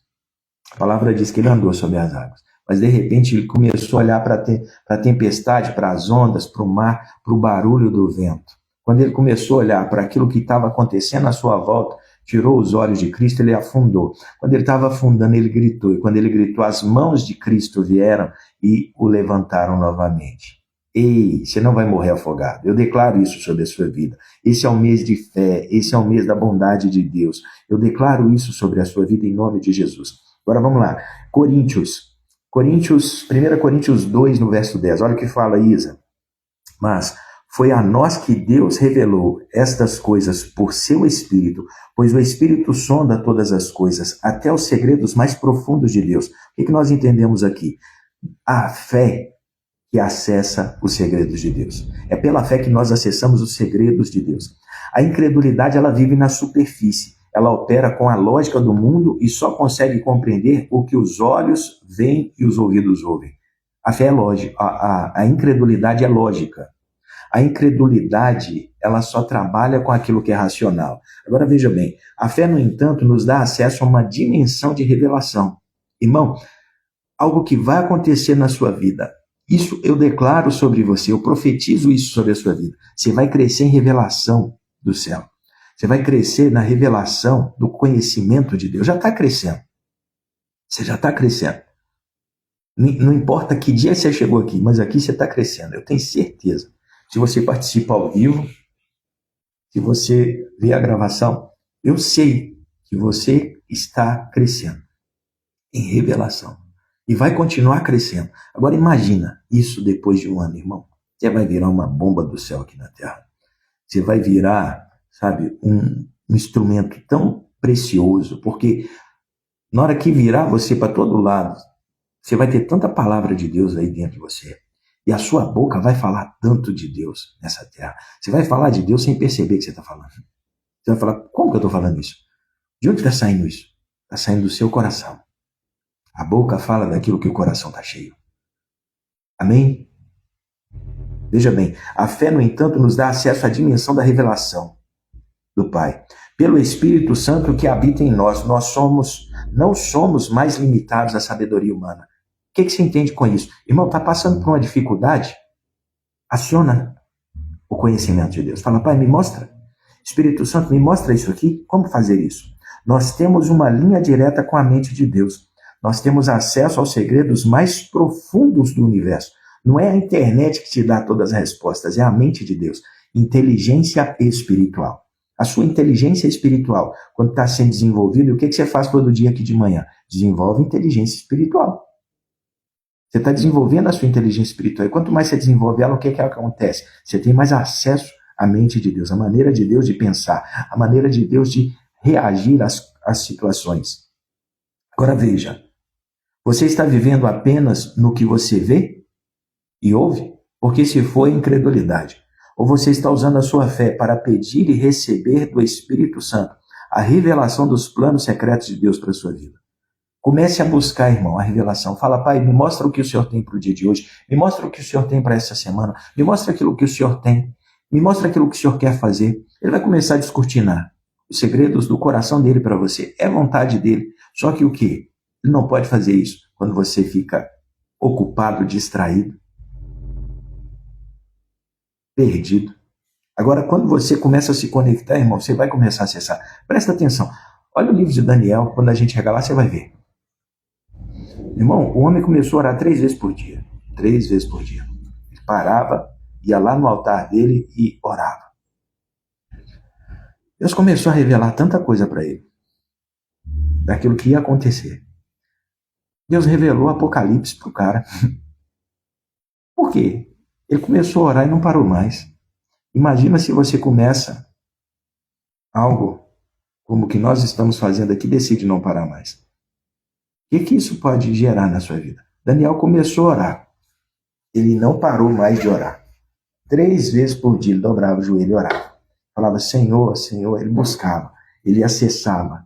a palavra diz que ele andou sobre as águas. Mas de repente ele começou a olhar para a tempestade, para as ondas, para o mar, para o barulho do vento. Quando ele começou a olhar para aquilo que estava acontecendo à sua volta, tirou os olhos de Cristo, ele afundou. Quando ele estava afundando, ele gritou. E quando ele gritou, as mãos de Cristo vieram e o levantaram novamente. Ei, você não vai morrer afogado. Eu declaro isso sobre a sua vida. Esse é um mês de fé, esse é um mês da bondade de Deus. Eu declaro isso sobre a sua vida em nome de Jesus. Agora vamos lá. 1 Coríntios 2, no verso 10. Olha o que fala Isa. Mas foi a nós que Deus revelou estas coisas por seu Espírito, pois o Espírito sonda todas as coisas, até os segredos mais profundos de Deus. O que nós entendemos aqui? A fé que acessa os segredos de Deus. É pela fé que nós acessamos os segredos de Deus. A incredulidade, ela vive na superfície. Ela opera com a lógica do mundo e só consegue compreender o que os olhos veem e os ouvidos ouvem. A fé é lógica, a incredulidade é lógica. A incredulidade, ela só trabalha com aquilo que é racional. Agora veja bem, a fé, no entanto, nos dá acesso a uma dimensão de revelação. Irmão, algo que vai acontecer na sua vida, isso eu declaro sobre você, eu profetizo isso sobre a sua vida. Você vai crescer em revelação do céu. Você vai crescer na revelação do conhecimento de Deus. Já está crescendo. Você já está crescendo. Não importa que dia você chegou aqui, mas aqui você está crescendo. Eu tenho certeza. Se você participa ao vivo, se você vê a gravação, eu sei que você está crescendo em revelação. E vai continuar crescendo. Agora imagina isso depois de um ano, irmão. Você vai virar uma bomba do céu aqui na Terra. Você vai virar, sabe, um instrumento tão precioso, porque na hora que virar você para todo lado, você vai ter tanta palavra de Deus aí dentro de você. E a sua boca vai falar tanto de Deus nessa terra. Você vai falar de Deus sem perceber que você está falando. Você vai falar, como que eu estou falando isso? De onde está saindo isso? Está saindo do seu coração. A boca fala daquilo que o coração está cheio. Amém? Veja bem, a fé, no entanto, nos dá acesso à dimensão da revelação do Pai. Pelo Espírito Santo que habita em nós, não somos mais limitados à sabedoria humana. O que você entende com isso? Irmão, está passando por uma dificuldade? Aciona o conhecimento de Deus. Fala, Pai, me mostra. Espírito Santo, me mostra isso aqui. Como fazer isso? Nós temos uma linha direta com a mente de Deus. Nós temos acesso aos segredos mais profundos do universo. Não é a internet que te dá todas as respostas, é a mente de Deus. Inteligência espiritual. A sua inteligência espiritual, quando está sendo desenvolvida, o que você faz todo dia aqui de manhã? Desenvolve inteligência espiritual. Você está desenvolvendo a sua inteligência espiritual. E quanto mais você desenvolve ela, o que acontece? Você tem mais acesso à mente de Deus, a maneira de Deus de pensar, a maneira de Deus de reagir às situações. Agora veja, você está vivendo apenas no que você vê e ouve? Porque se for incredulidade. Ou você está usando a sua fé para pedir e receber do Espírito Santo a revelação dos planos secretos de Deus para a sua vida. Comece a buscar, irmão, a revelação. Fala, Pai, me mostra o que o Senhor tem para o dia de hoje. Me mostra o que o Senhor tem para essa semana. Me mostra aquilo que o Senhor tem. Me mostra aquilo que o Senhor quer fazer. Ele vai começar a descortinar. os segredos do coração dele para você. É vontade dele. Só que o quê? Ele não pode fazer isso quando você fica ocupado, distraído, perdido. Agora, quando você começa a se conectar, irmão, você vai começar a acessar. Presta atenção. Olha o livro de Daniel, quando a gente chegar lá, você vai ver. Irmão, o homem começou a orar 3 vezes por dia. 3 vezes por dia. Ele parava, ia lá no altar dele e orava. Deus começou a revelar tanta coisa para ele, daquilo que ia acontecer. Deus revelou o Apocalipse para o cara. Por quê? Ele começou a orar e não parou mais. Imagina se você começa algo como o que nós estamos fazendo aqui e decide não parar mais. O que isso pode gerar na sua vida? Daniel começou a orar. Ele não parou mais de orar. 3 vezes por dia ele dobrava o joelho e orava. Falava, Senhor, Senhor. Ele buscava. Ele acessava.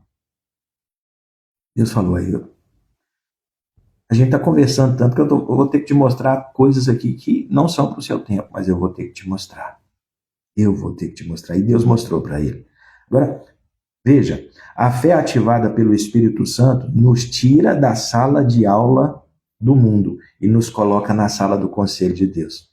Deus falou aí, a gente está conversando tanto que eu vou ter que te mostrar coisas aqui que não são para o seu tempo, mas eu vou ter que te mostrar. Eu vou ter que te mostrar. E Deus mostrou para ele. Agora, veja, a fé ativada pelo Espírito Santo nos tira da sala de aula do mundo e nos coloca na sala do conselho de Deus.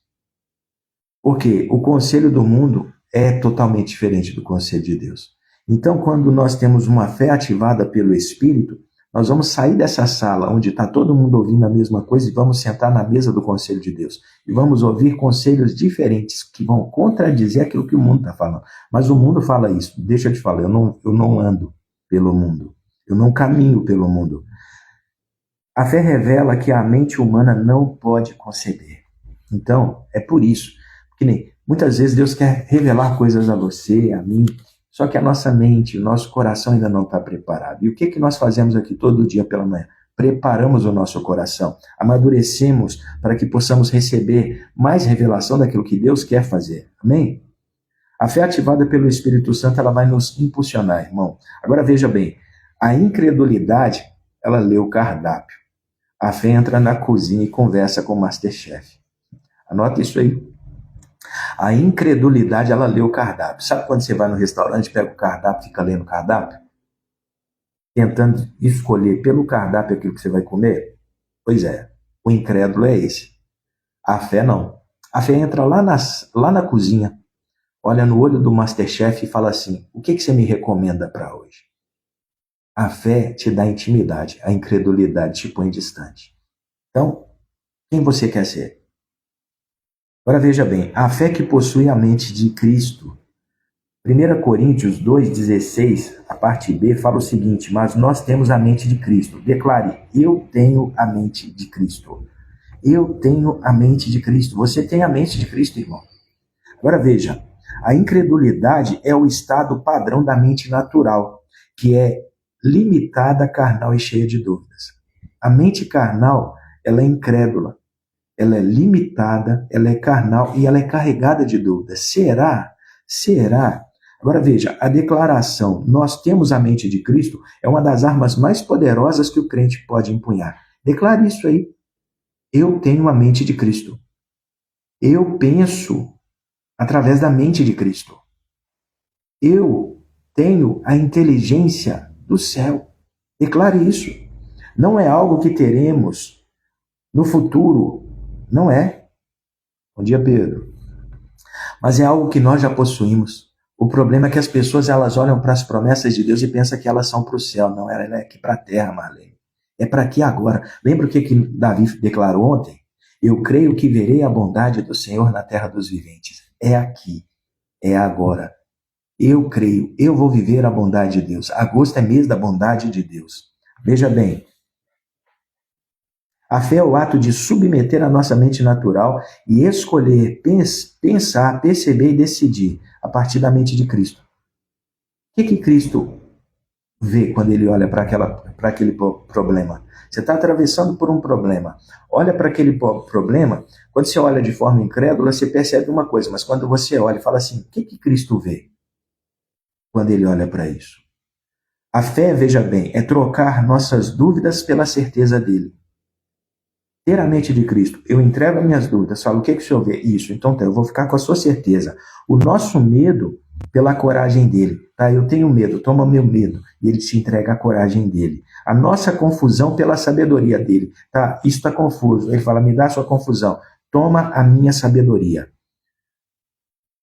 Porque o conselho do mundo é totalmente diferente do conselho de Deus. Então, quando nós temos uma fé ativada pelo Espírito, nós vamos sair dessa sala onde está todo mundo ouvindo a mesma coisa e vamos sentar na mesa do conselho de Deus. E vamos ouvir conselhos diferentes que vão contradizer aquilo que o mundo está falando. Mas o mundo fala isso. Deixa eu te falar, eu não ando pelo mundo. Eu não caminho pelo mundo. A fé revela que a mente humana não pode conceber. Então, é por isso que nem muitas vezes Deus quer revelar coisas a você, a mim, só que a nossa mente, o nosso coração ainda não está preparado. E o que nós fazemos aqui todo dia pela manhã? Preparamos o nosso coração, amadurecemos para que possamos receber mais revelação daquilo que Deus quer fazer. Amém? A fé ativada pelo Espírito Santo, ela vai nos impulsionar, irmão. Agora veja bem, a incredulidade, ela lê o cardápio. A fé entra na cozinha e conversa com o Masterchef. Anota isso aí. A incredulidade, ela lê o cardápio. Sabe quando você vai no restaurante, pega o cardápio e fica lendo o cardápio? Tentando escolher pelo cardápio aquilo que você vai comer? Pois é, o incrédulo é esse. A fé não. A fé entra lá na cozinha, olha no olho do Masterchef e fala assim, o que você me recomenda para hoje? A fé te dá intimidade, a incredulidade te põe distante. Então, quem você quer ser? Agora veja bem, a fé que possui a mente de Cristo. 1 Coríntios 2,16, a parte B, fala o seguinte, mas nós temos a mente de Cristo. Declare, eu tenho a mente de Cristo. Eu tenho a mente de Cristo. Você tem a mente de Cristo, irmão. Agora veja, a incredulidade é o estado padrão da mente natural, que é limitada, carnal e cheia de dúvidas. A mente carnal, ela é incrédula. Ela é limitada, ela é carnal e ela é carregada de dúvidas. Será? Será? Agora veja, a declaração, nós temos a mente de Cristo, é uma das armas mais poderosas que o crente pode empunhar. Declare isso aí. Eu tenho a mente de Cristo. Eu penso através da mente de Cristo. Eu tenho a inteligência do céu. Declare isso. Não é algo que teremos no futuro. Não é. Bom dia, Pedro. Mas é algo que nós já possuímos. O problema é que as pessoas elas olham para as promessas de Deus e pensam que elas são para o céu. Não, ela é aqui para a terra, Marlene. É para aqui agora. Lembra o que Davi declarou ontem? Eu creio que verei a bondade do Senhor na terra dos viventes. É aqui. É agora. Eu creio. Eu vou viver a bondade de Deus. Agosto é mês da bondade de Deus. Veja bem. A fé é o ato de submeter a nossa mente natural e escolher, pensar, perceber e decidir a partir da mente de Cristo. O que Cristo vê quando ele olha para aquele problema? Você está atravessando por um problema. Olha para aquele problema, quando você olha de forma incrédula, você percebe uma coisa, mas quando você olha e fala assim, o que Cristo vê quando ele olha para isso? A fé, veja bem, é trocar nossas dúvidas pela certeza dele. Ter a mente de Cristo, eu entrego as minhas dúvidas, falo, o que o Senhor vê? Isso, então eu vou ficar com a sua certeza. O nosso medo pela coragem dele. Tá? Eu tenho medo, toma meu medo. E ele te entrega a coragem dele. A nossa confusão pela sabedoria dele. Tá? Isso está confuso. Ele fala, me dá a sua confusão. Toma a minha sabedoria.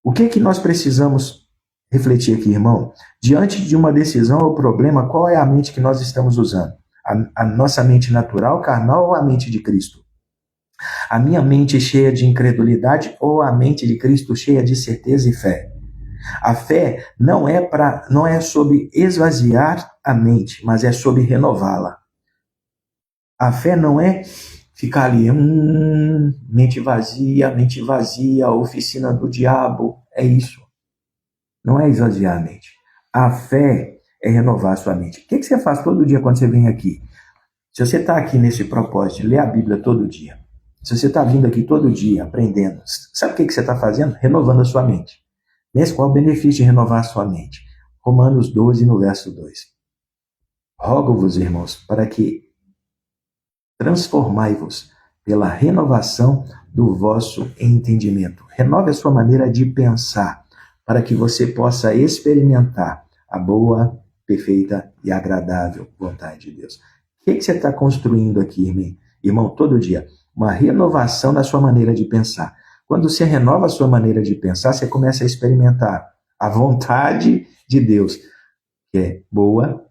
O que nós precisamos refletir aqui, irmão? Diante de uma decisão ou problema, qual é a mente que nós estamos usando? A nossa mente natural, carnal ou a mente de Cristo? A minha mente cheia de incredulidade ou a mente de Cristo cheia de certeza e fé? A fé não é sobre esvaziar a mente, mas é sobre renová-la. A fé não é ficar ali, mente vazia, oficina do diabo. É isso. Não é esvaziar a mente. A fé é renovar a sua mente. O que você faz todo dia quando você vem aqui? Se você está aqui nesse propósito de ler a Bíblia todo dia, se você está vindo aqui todo dia aprendendo, sabe o que você está fazendo? Renovando a sua mente. Mas qual é o benefício de renovar a sua mente? Romanos 12, no verso 2. Rogo-vos, irmãos, para que transformai-vos pela renovação do vosso entendimento. Renove a sua maneira de pensar, para que você possa experimentar a boa, perfeita e agradável vontade de Deus. O que você está construindo aqui, irmão, todo dia? Uma renovação da sua maneira de pensar. Quando você renova a sua maneira de pensar, você começa a experimentar a vontade de Deus, que é boa,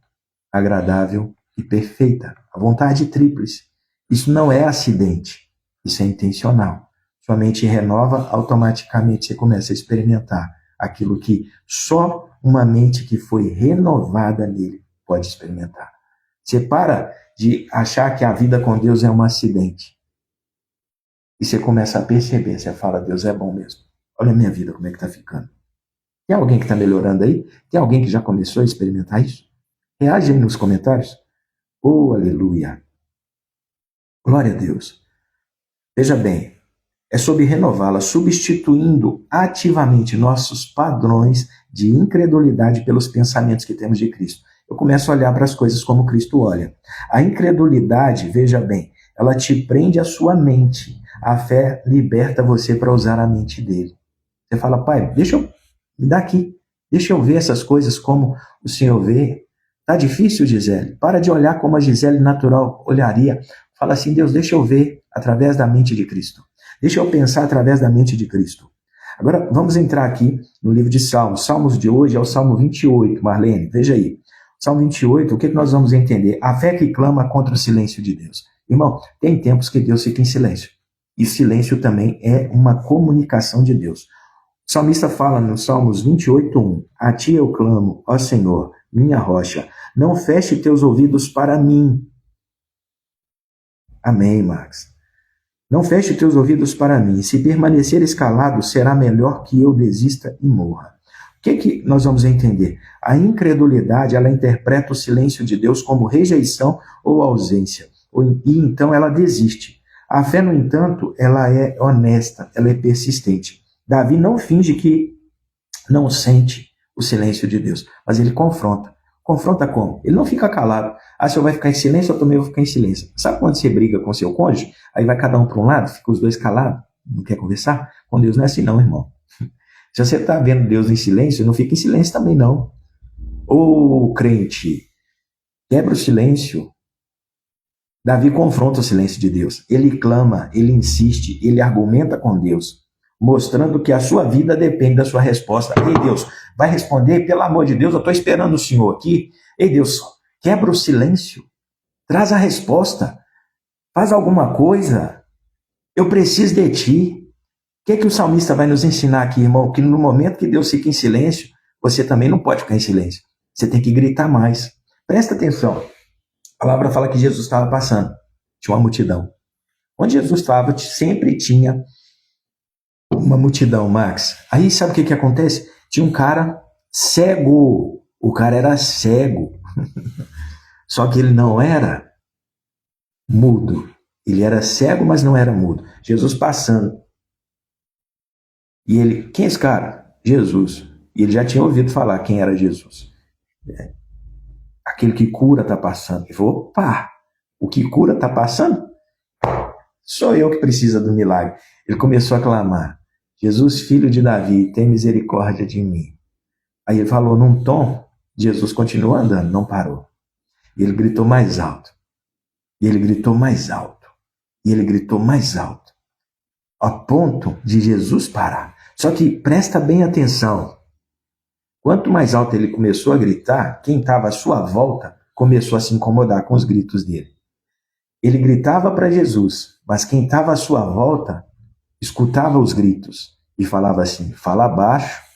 agradável e perfeita. A vontade tríplice. Isso não é acidente, isso é intencional. Sua mente renova, automaticamente você começa a experimentar aquilo que só uma mente que foi renovada nele pode experimentar. Você para de achar que a vida com Deus é um acidente. E você começa a perceber, você fala, Deus é bom mesmo. Olha a minha vida, como é que está ficando. Tem alguém que está melhorando aí? Tem alguém que já começou a experimentar isso? Reage aí nos comentários. Oh, aleluia. Glória a Deus. Veja bem, é sobre renová-la, substituindo ativamente nossos padrões de incredulidade pelos pensamentos que temos de Cristo. Eu começo a olhar para as coisas como Cristo olha. A incredulidade, veja bem, ela te prende a sua mente. A fé liberta você para usar a mente dele. Você fala, pai, me dá aqui, deixa eu ver essas coisas como o Senhor vê. Tá difícil, Gisele? Para de olhar como a Gisele natural olharia. Fala assim, Deus, deixa eu ver através da mente de Cristo. Deixa eu pensar através da mente de Cristo. Agora, vamos entrar aqui no livro de Salmos. Salmos de hoje é o Salmo 28, Marlene, veja aí. Salmo 28, o que nós vamos entender? A fé que clama contra o silêncio de Deus. Irmão, tem tempos que Deus fica em silêncio. E silêncio também é uma comunicação de Deus. O salmista fala no Salmos 28:1, a ti eu clamo, ó Senhor, minha rocha, não feche teus ouvidos para mim. Amém, Max. Não feche teus ouvidos para mim. Se permaneceres calado, será melhor que eu desista e morra. O que nós vamos entender? A incredulidade, ela interpreta o silêncio de Deus como rejeição ou ausência. E então ela desiste. A fé, no entanto, ela é honesta, ela é persistente. Davi não finge que não sente o silêncio de Deus, mas ele confronta. Confronta como? Ele não fica calado. Ah, o senhor vai ficar em silêncio, eu também vou ficar em silêncio. Sabe quando você briga com seu cônjuge? Aí vai cada um para um lado, fica os dois calados, não quer conversar? Com Deus não é assim não, irmão. Se você está vendo Deus em silêncio, não fica em silêncio também não. Ô crente, quebra o silêncio. Davi confronta o silêncio de Deus. Ele clama, ele insiste, ele argumenta com Deus, mostrando que a sua vida depende da sua resposta. Ei, Deus, vai responder? Pelo amor de Deus, eu estou esperando o Senhor aqui. Ei, Deus, quebra o silêncio. Traz a resposta. Faz alguma coisa. Eu preciso de ti. O que o salmista vai nos ensinar aqui, irmão? Que no momento que Deus fica em silêncio, você também não pode ficar em silêncio. Você tem que gritar mais. Presta atenção. A palavra fala que Jesus estava passando. Tinha uma multidão. Onde Jesus estava, sempre tinha uma multidão, Max. Aí sabe o que acontece? Tinha um cara cego. O cara era cego. Só que ele não era mudo. Ele era cego, mas não era mudo. Jesus passando. E ele, quem é esse cara? Jesus. E ele já tinha ouvido falar quem era Jesus. Aquele que cura está passando. Ele falou, opa, o que cura está passando? Sou eu que precisa do milagre. Ele começou a clamar, Jesus, filho de Davi, tem misericórdia de mim. Aí ele falou num tom, Jesus continuou andando, não parou. E ele gritou mais alto. E ele gritou mais alto. E ele gritou mais alto. A ponto de Jesus parar. Só que presta bem atenção. Quanto mais alto ele começou a gritar, quem estava à sua volta começou a se incomodar com os gritos dele. Ele gritava para Jesus, mas quem estava à sua volta escutava os gritos e falava assim: fala baixo.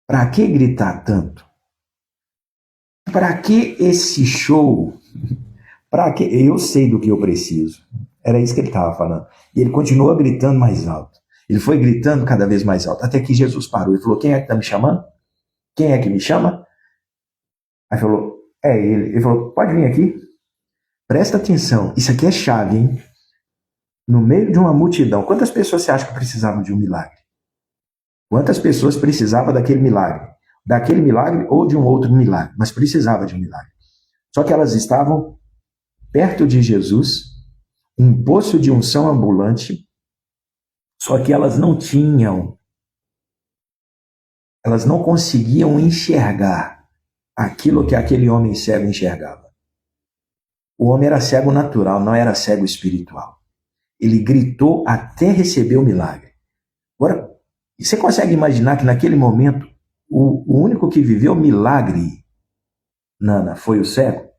Para que gritar tanto? Para que esse show? Para que? Eu sei do que eu preciso. Era isso que ele estava falando. E ele continuou gritando mais alto. Ele foi gritando cada vez mais alto, até que Jesus parou e falou: quem é que está me chamando? Quem é que me chama? Aí falou: é ele. Ele falou: pode vir aqui. Presta atenção, isso aqui é chave, hein? No meio de uma multidão, quantas pessoas você acha que precisavam de um milagre? Quantas pessoas precisavam daquele milagre? Daquele milagre ou de um outro milagre, mas precisava de um milagre. Só que elas estavam perto de Jesus, um poço de unção ambulante, só que elas não conseguiam enxergar aquilo que aquele homem cego enxergava. O homem era cego natural, não era cego espiritual. Ele gritou até receber o milagre. Agora, você consegue imaginar que naquele momento o único que viveu o milagre, Nana, foi o cego?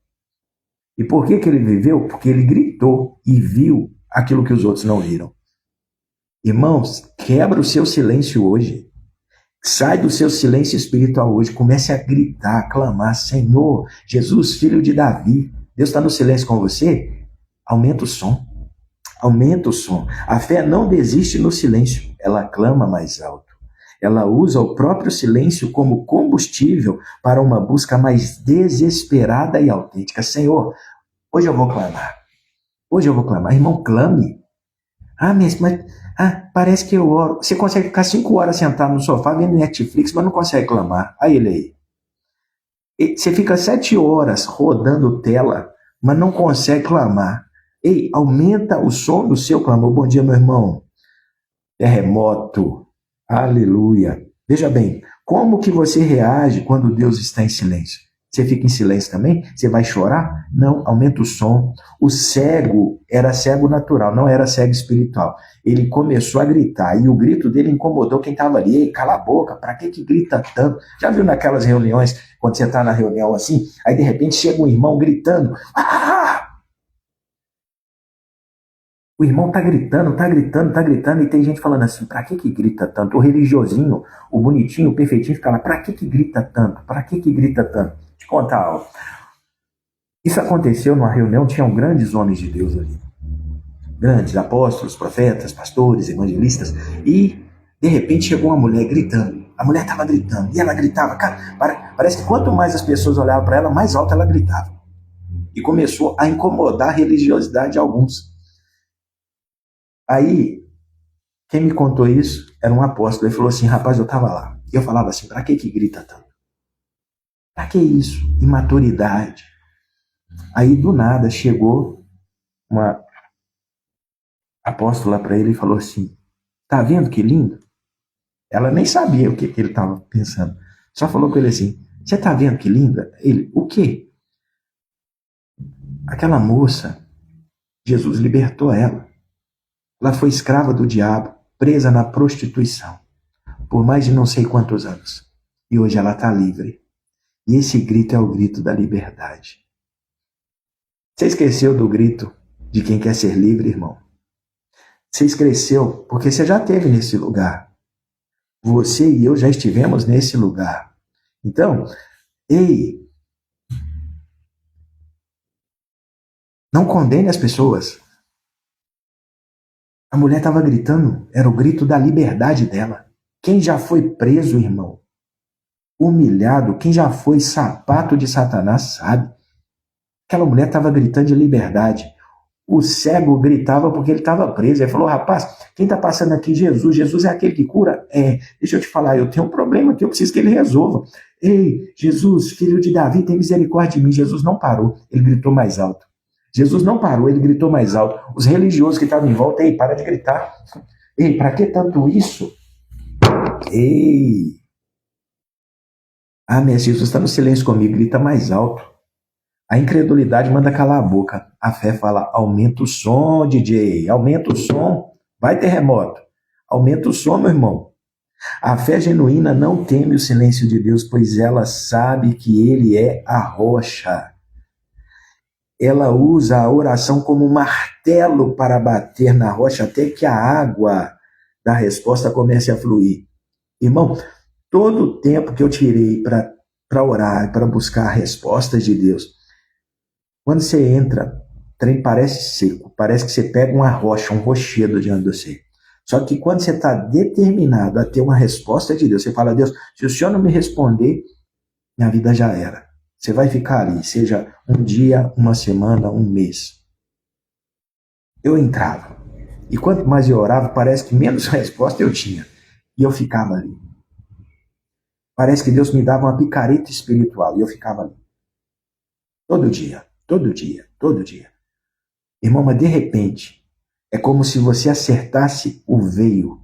E por que ele viveu? Porque ele gritou e viu aquilo que os outros não viram. Irmãos, quebra o seu silêncio hoje. Sai do seu silêncio espiritual hoje. Comece a gritar, a clamar: Senhor, Jesus, filho de Davi. Deus está no silêncio com você? Aumenta o som. Aumenta o som. A fé não desiste no silêncio. Ela clama mais alto. Ela usa o próprio silêncio como combustível para uma busca mais desesperada e autêntica. Senhor, hoje eu vou clamar. Hoje eu vou clamar. Irmão, clame. Mas parece que eu oro. Você consegue ficar 5 horas sentado no sofá vendo Netflix, mas não consegue clamar. Aí ele aí. Você fica 7 horas rodando tela, mas não consegue clamar. Ei, aumenta o som do seu clamor. Bom dia, meu irmão. Terremoto. Aleluia. Veja bem, como que você reage quando Deus está em silêncio? Você fica em silêncio também? Você vai chorar? Não, aumenta o som. O cego era cego natural, não era cego espiritual. Ele começou a gritar e o grito dele incomodou quem estava ali. Ei, cala a boca, para que grita tanto? Já viu naquelas reuniões, quando você está na reunião assim, aí de repente chega um irmão gritando: O irmão tá gritando, e tem gente falando assim: pra que grita tanto? O religiosinho, o bonitinho, o perfeitinho fica lá: pra que grita tanto? Pra que grita tanto? Te contar algo. Isso aconteceu numa reunião, tinham grandes homens de Deus ali. Grandes apóstolos, profetas, pastores, evangelistas. E, de repente, chegou uma mulher gritando. A mulher estava gritando, e ela gritava. Cara, parece que quanto mais as pessoas olhavam para ela, mais alto ela gritava. E começou a incomodar a religiosidade de alguns. Aí, quem me contou isso era um apóstolo. Ele falou assim: rapaz, eu estava lá. E eu falava assim: pra que grita tanto? Pra que isso? Imaturidade. Aí, do nada, chegou uma apóstola para ele e falou assim: tá vendo que lindo? Ela nem sabia o que ele estava pensando. Só falou com ele assim: você tá vendo que linda? Ele: o quê? Aquela moça, Jesus libertou ela. Ela foi escrava do diabo, presa na prostituição, por mais de não sei quantos anos. E hoje ela está livre. E esse grito é o grito da liberdade. Você esqueceu do grito de quem quer ser livre, irmão? Você esqueceu porque você já esteve nesse lugar. Você e eu já estivemos nesse lugar. Então, ei, não condene as pessoas. A mulher estava gritando, era o grito da liberdade dela. Quem já foi preso, irmão, humilhado, quem já foi sapato de Satanás, sabe? Aquela mulher estava gritando de liberdade. O cego gritava porque ele estava preso. Ele falou: rapaz, quem está passando aqui? Jesus. Jesus é aquele que cura? Deixa eu te falar, eu tenho um problema aqui, eu preciso que ele resolva. Ei, Jesus, filho de Davi, tem misericórdia de mim. Jesus não parou, ele gritou mais alto. Jesus não parou, ele gritou mais alto. Os religiosos que estavam em volta: ei, para de gritar. Ei, para que tanto isso? Ei, Ah, Messi, Jesus está no silêncio comigo, grita mais alto. A incredulidade manda calar a boca. A fé fala, aumenta o som, DJ, aumenta o som. Vai terremoto. Aumenta o som, meu irmão. A fé genuína não teme o silêncio de Deus, pois ela sabe que Ele é a rocha. Ela usa a oração como um martelo para bater na rocha até que a água da resposta comece a fluir. Irmão, todo o tempo que eu tirei para orar, para buscar a resposta de Deus, quando você entra, o trem parece seco, parece que você pega uma rocha, um rochedo diante de você. Só que quando você está determinado a ter uma resposta de Deus, você fala, Deus, se o Senhor não me responder, minha vida já era. Você vai ficar ali, seja um dia, uma semana, um mês. Eu entrava. E quanto mais eu orava, parece que menos resposta eu tinha. E eu ficava ali. Parece que Deus me dava uma picareta espiritual e eu ficava ali. Todo dia, todo dia, todo dia. Irmão, mas de repente, é como se você acertasse o veio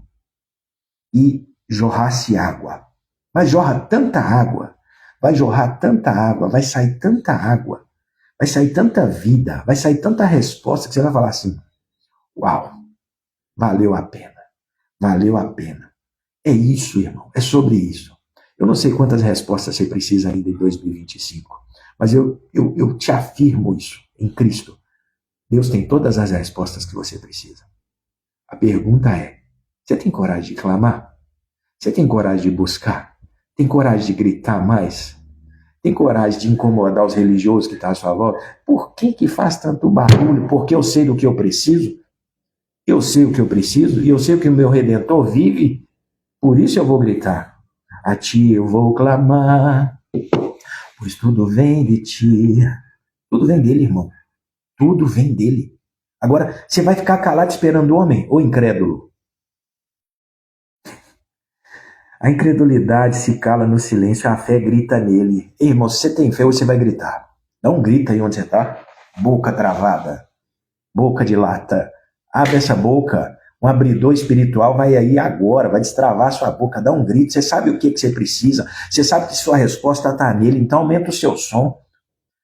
e jorrasse água. Mas jorra tanta água, vai jorrar tanta água, vai sair tanta água, vai sair tanta vida, vai sair tanta resposta que você vai falar assim, uau, valeu a pena, valeu a pena. É isso, irmão, é sobre isso. Eu não sei quantas respostas você precisa ainda em 2025, mas eu te afirmo isso em Cristo. Deus tem todas as respostas que você precisa. A pergunta é, você tem coragem de clamar? Você tem coragem de buscar? Tem coragem de gritar mais? Tem coragem de incomodar os religiosos que estão à sua volta? Por que faz tanto barulho? Porque eu sei do que eu preciso? Eu sei o que eu preciso e eu sei o que o meu Redentor vive. Por isso eu vou gritar. A ti eu vou clamar, pois tudo vem de ti. Tudo vem dele, irmão. Tudo vem dele. Agora, você vai ficar calado esperando o homem ou incrédulo? A incredulidade se cala no silêncio, a fé grita nele. Ei, irmão, se você tem fé, você vai gritar. Dá um grito aí onde você está. Boca travada. Boca de lata. Abre essa boca. Um abridor espiritual vai aí agora, vai destravar sua boca, dá um grito. Você sabe o que você precisa. Você sabe que sua resposta está nele, então aumenta o seu som.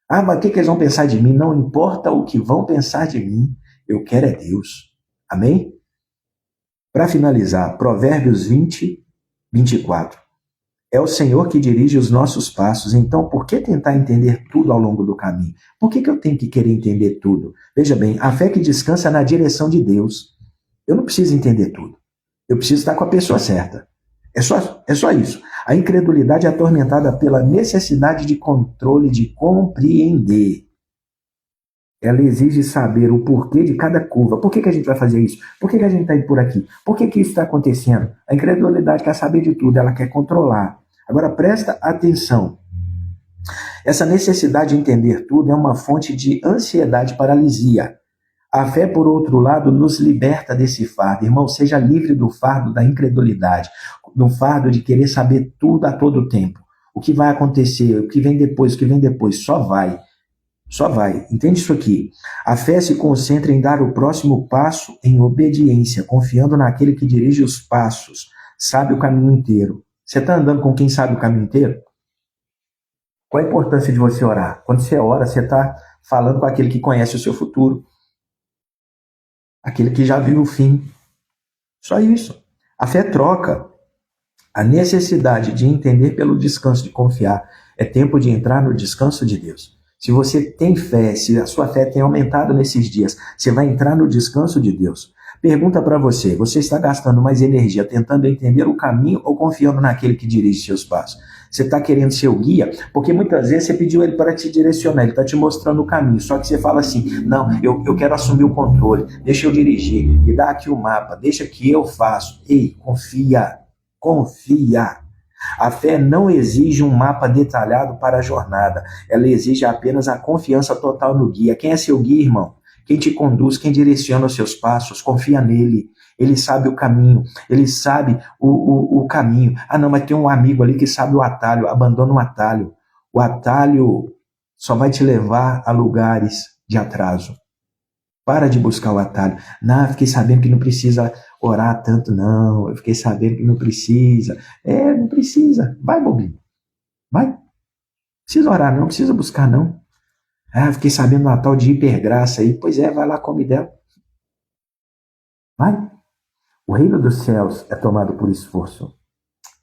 Ah, mas o que eles vão pensar de mim? Não importa o que vão pensar de mim. Eu quero é Deus. Amém? Para finalizar, Provérbios 20, 24. É o Senhor que dirige os nossos passos, então por que tentar entender tudo ao longo do caminho? Por que eu tenho que querer entender tudo? Veja bem, a fé que descansa na direção de Deus. Eu não preciso entender tudo. Eu preciso estar com a pessoa certa. É só isso. A incredulidade é atormentada pela necessidade de controle, de compreender. Ela exige saber o porquê de cada curva. Por que a gente vai fazer isso? Por que a gente está indo por aqui? Por que isso está acontecendo? A incredulidade quer saber de tudo, ela quer controlar. Agora presta atenção. Essa necessidade de entender tudo é uma fonte de ansiedade e paralisia. A fé, por outro lado, nos liberta desse fardo. Irmão, seja livre do fardo da incredulidade, do fardo de querer saber tudo a todo tempo. O que vai acontecer, o que vem depois, só vai. Só vai. Entende isso aqui? A fé se concentra em dar o próximo passo em obediência, confiando naquele que dirige os passos, sabe o caminho inteiro. Você está andando com quem sabe o caminho inteiro? Qual a importância de você orar? Quando você ora, você está falando com aquele que conhece o seu futuro, aquele que já viu o fim. Só isso. A fé troca. A necessidade de entender pelo descanso, de confiar. É tempo de entrar no descanso de Deus. Se você tem fé, se a sua fé tem aumentado nesses dias, você vai entrar no descanso de Deus. Pergunta para você, você está gastando mais energia tentando entender o caminho ou confiando naquele que dirige seus passos? Você está querendo ser o guia? Porque muitas vezes você pediu ele para te direcionar, ele está te mostrando o caminho, só que você fala assim, não, eu quero assumir o controle, deixa eu dirigir, me dá aqui o mapa, deixa que eu faço. Ei, confia. A fé não exige um mapa detalhado para a jornada, ela exige apenas a confiança total no guia. Quem é seu guia, irmão? Quem te conduz, quem direciona os seus passos, confia nele. Ele sabe o caminho, ele sabe o caminho. Ah, não, mas tem um amigo ali que sabe o atalho, abandona o atalho. O atalho só vai te levar a lugares de atraso. Para de buscar o atalho. Não, fiquei sabendo que não precisa orar tanto, não. Eu fiquei sabendo que não precisa. Não precisa. Vai, bobinho. Vai. Não precisa orar não, precisa buscar não. Ah, fiquei sabendo uma tal de hipergraça aí. Pois é, vai lá, come dela. Vai. O reino dos céus é tomado por esforço.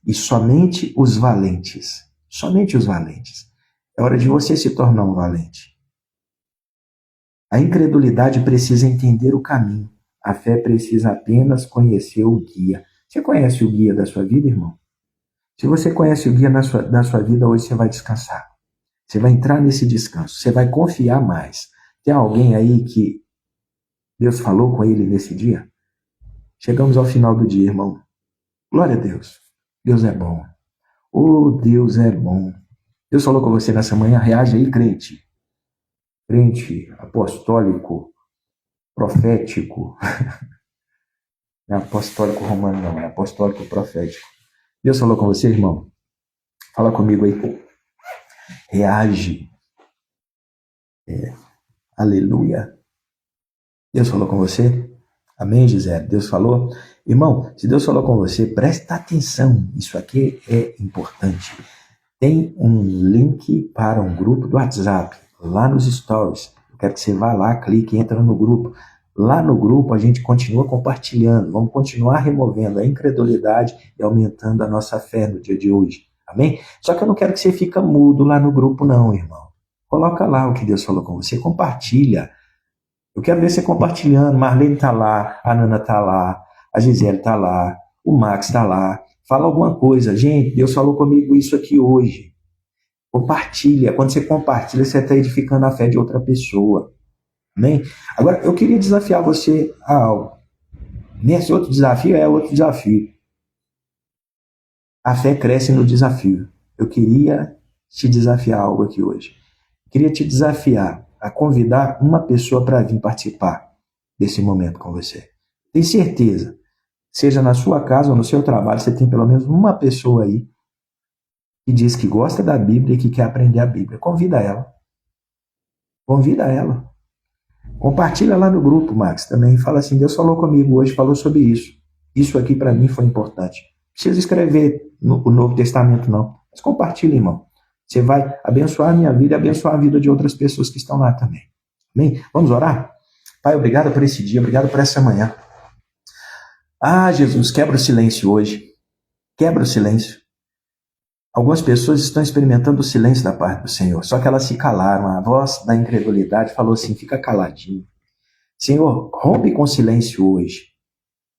E somente os valentes, é hora de você se tornar um valente. A incredulidade precisa entender o caminho. A fé precisa apenas conhecer o guia. Você conhece o guia da sua vida, irmão? Se você conhece o guia da sua vida, hoje você vai descansar. Você vai entrar nesse descanso. Você vai confiar mais. Tem alguém aí que Deus falou com ele nesse dia? Chegamos ao final do dia, irmão. Glória a Deus. Deus é bom. Oh, Deus é bom. Deus falou com você nessa manhã? Reage aí, crente. Crente apostólico, profético. Não é apostólico romano, não. É apostólico profético. Deus falou com você, irmão? Fala comigo aí. Reage. Aleluia. Deus falou com você? Amém, Gisele? Deus falou? Irmão, se Deus falou com você, presta atenção. Isso aqui é importante. Tem um link para um grupo do WhatsApp, lá nos stories. Eu quero que você vá lá, clique e entra no grupo. Lá no grupo a gente continua compartilhando, vamos continuar removendo a incredulidade e aumentando a nossa fé no dia de hoje. Amém? Só que eu não quero que você fique mudo lá no grupo não, irmão. Coloca lá o que Deus falou com você, compartilha. Eu quero ver você compartilhando. Marlene está lá, a Nana está lá, a Gisele está lá, o Max está lá. Fala alguma coisa. Gente, Deus falou comigo isso aqui hoje. Compartilha. Quando você compartilha, você está edificando a fé de outra pessoa. Amém? Agora, eu queria desafiar você a algo. Nesse outro desafio é outro desafio. A fé cresce no desafio. Eu queria te desafiar algo aqui hoje. Eu queria te desafiar a convidar uma pessoa para vir participar desse momento com você. Tem certeza, seja na sua casa ou no seu trabalho, você tem pelo menos uma pessoa aí que diz que gosta da Bíblia e que quer aprender a Bíblia. Convida ela. Convida ela. Compartilha lá no grupo, Max, também. Fala assim, Deus falou comigo hoje, falou sobre isso. Isso aqui para mim foi importante. Não precisa escrever o Novo Testamento, não. Mas compartilha, irmão. Você vai abençoar a minha vida e abençoar a vida de outras pessoas que estão lá também. Amém? Vamos orar? Pai, obrigado por esse dia, obrigado por essa manhã. Ah, Jesus, quebra o silêncio hoje. Quebra o silêncio. Algumas pessoas estão experimentando o silêncio da parte do Senhor, só que elas se calaram. A voz da incredulidade falou assim, fica caladinho. Senhor, rompe com o silêncio hoje.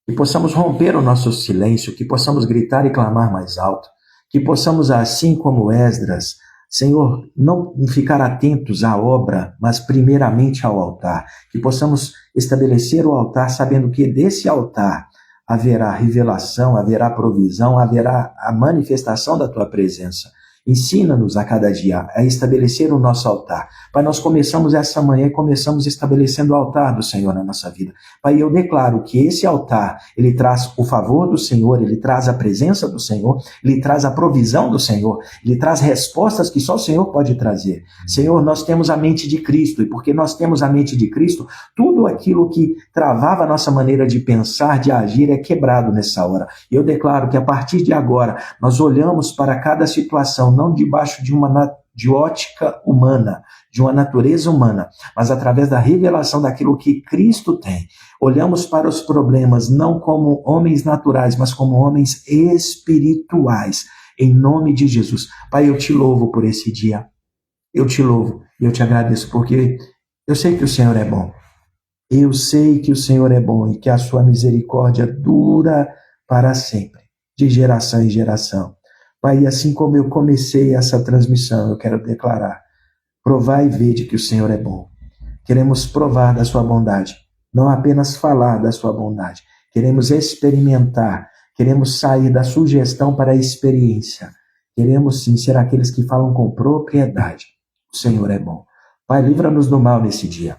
Que possamos romper o nosso silêncio, que possamos gritar e clamar mais alto. Que possamos, assim como Esdras, Senhor, não ficar atentos à obra, mas primeiramente ao altar. Que possamos estabelecer o altar sabendo que desse altar haverá revelação, haverá provisão, haverá a manifestação da Tua presença. Ensina-nos a cada dia a estabelecer o nosso altar. Pai, nós começamos essa manhã e começamos estabelecendo o altar do Senhor na nossa vida. Pai, eu declaro que esse altar, ele traz o favor do Senhor, ele traz a presença do Senhor, ele traz a provisão do Senhor, ele traz respostas que só o Senhor pode trazer. Senhor, nós temos a mente de Cristo, e porque nós temos a mente de Cristo, tudo aquilo que travava a nossa maneira de pensar, de agir, é quebrado nessa hora. E eu declaro que a partir de agora, nós olhamos para cada situação, não debaixo de ótica humana, de uma natureza humana, mas através da revelação daquilo que Cristo tem. Olhamos para os problemas não como homens naturais, mas como homens espirituais, em nome de Jesus. Pai, eu te louvo por esse dia. Eu te louvo e eu te agradeço, porque eu sei que o Senhor é bom. Eu sei que o Senhor é bom e que a sua misericórdia dura para sempre, de geração em geração. Pai, assim como eu comecei essa transmissão, eu quero declarar, provai e vede que o Senhor é bom. Queremos provar da sua bondade, não apenas falar da sua bondade. Queremos experimentar, queremos sair da sugestão para a experiência. Queremos sim ser aqueles que falam com propriedade. O Senhor é bom. Pai, livra-nos do mal nesse dia.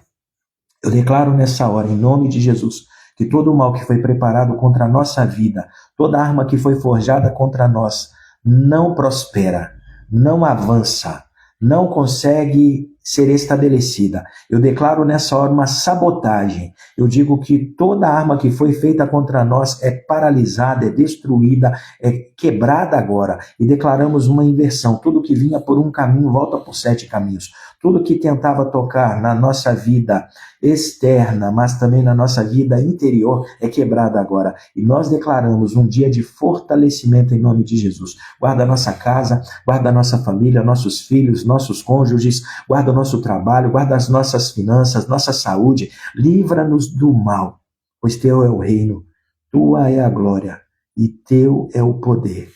Eu declaro nessa hora, em nome de Jesus, que todo o mal que foi preparado contra a nossa vida, toda arma que foi forjada contra nós, não prospera, não avança, não consegue ser estabelecida. Eu declaro nessa hora uma sabotagem. Eu digo que toda arma que foi feita contra nós é paralisada, é destruída, é quebrada agora. E declaramos uma inversão. Tudo que vinha por um caminho volta por 7 caminhos. Tudo que tentava tocar na nossa vida externa, mas também na nossa vida interior, é quebrado agora. E nós declaramos um dia de fortalecimento em nome de Jesus. Guarda a nossa casa, guarda a nossa família, nossos filhos, nossos cônjuges, guarda o nosso trabalho, guarda as nossas finanças, nossa saúde. Livra-nos do mal, pois teu é o reino, tua é a glória e teu é o poder.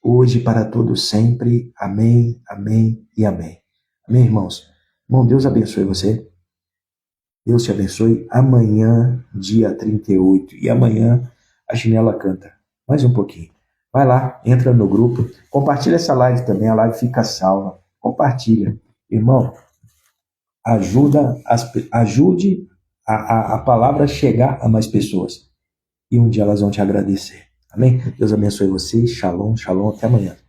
Hoje e para todos sempre. Amém, amém e amém. Amém, irmãos? Bom, Deus abençoe você. Deus te abençoe. Amanhã, dia 38. E amanhã a Ginela canta mais um pouquinho. Vai lá, entra no grupo. Compartilha essa live também. A live fica salva. Compartilha. Irmão, ajude a palavra a chegar a mais pessoas. E um dia elas vão te agradecer. Amém? Deus abençoe você. Shalom, shalom. Até amanhã.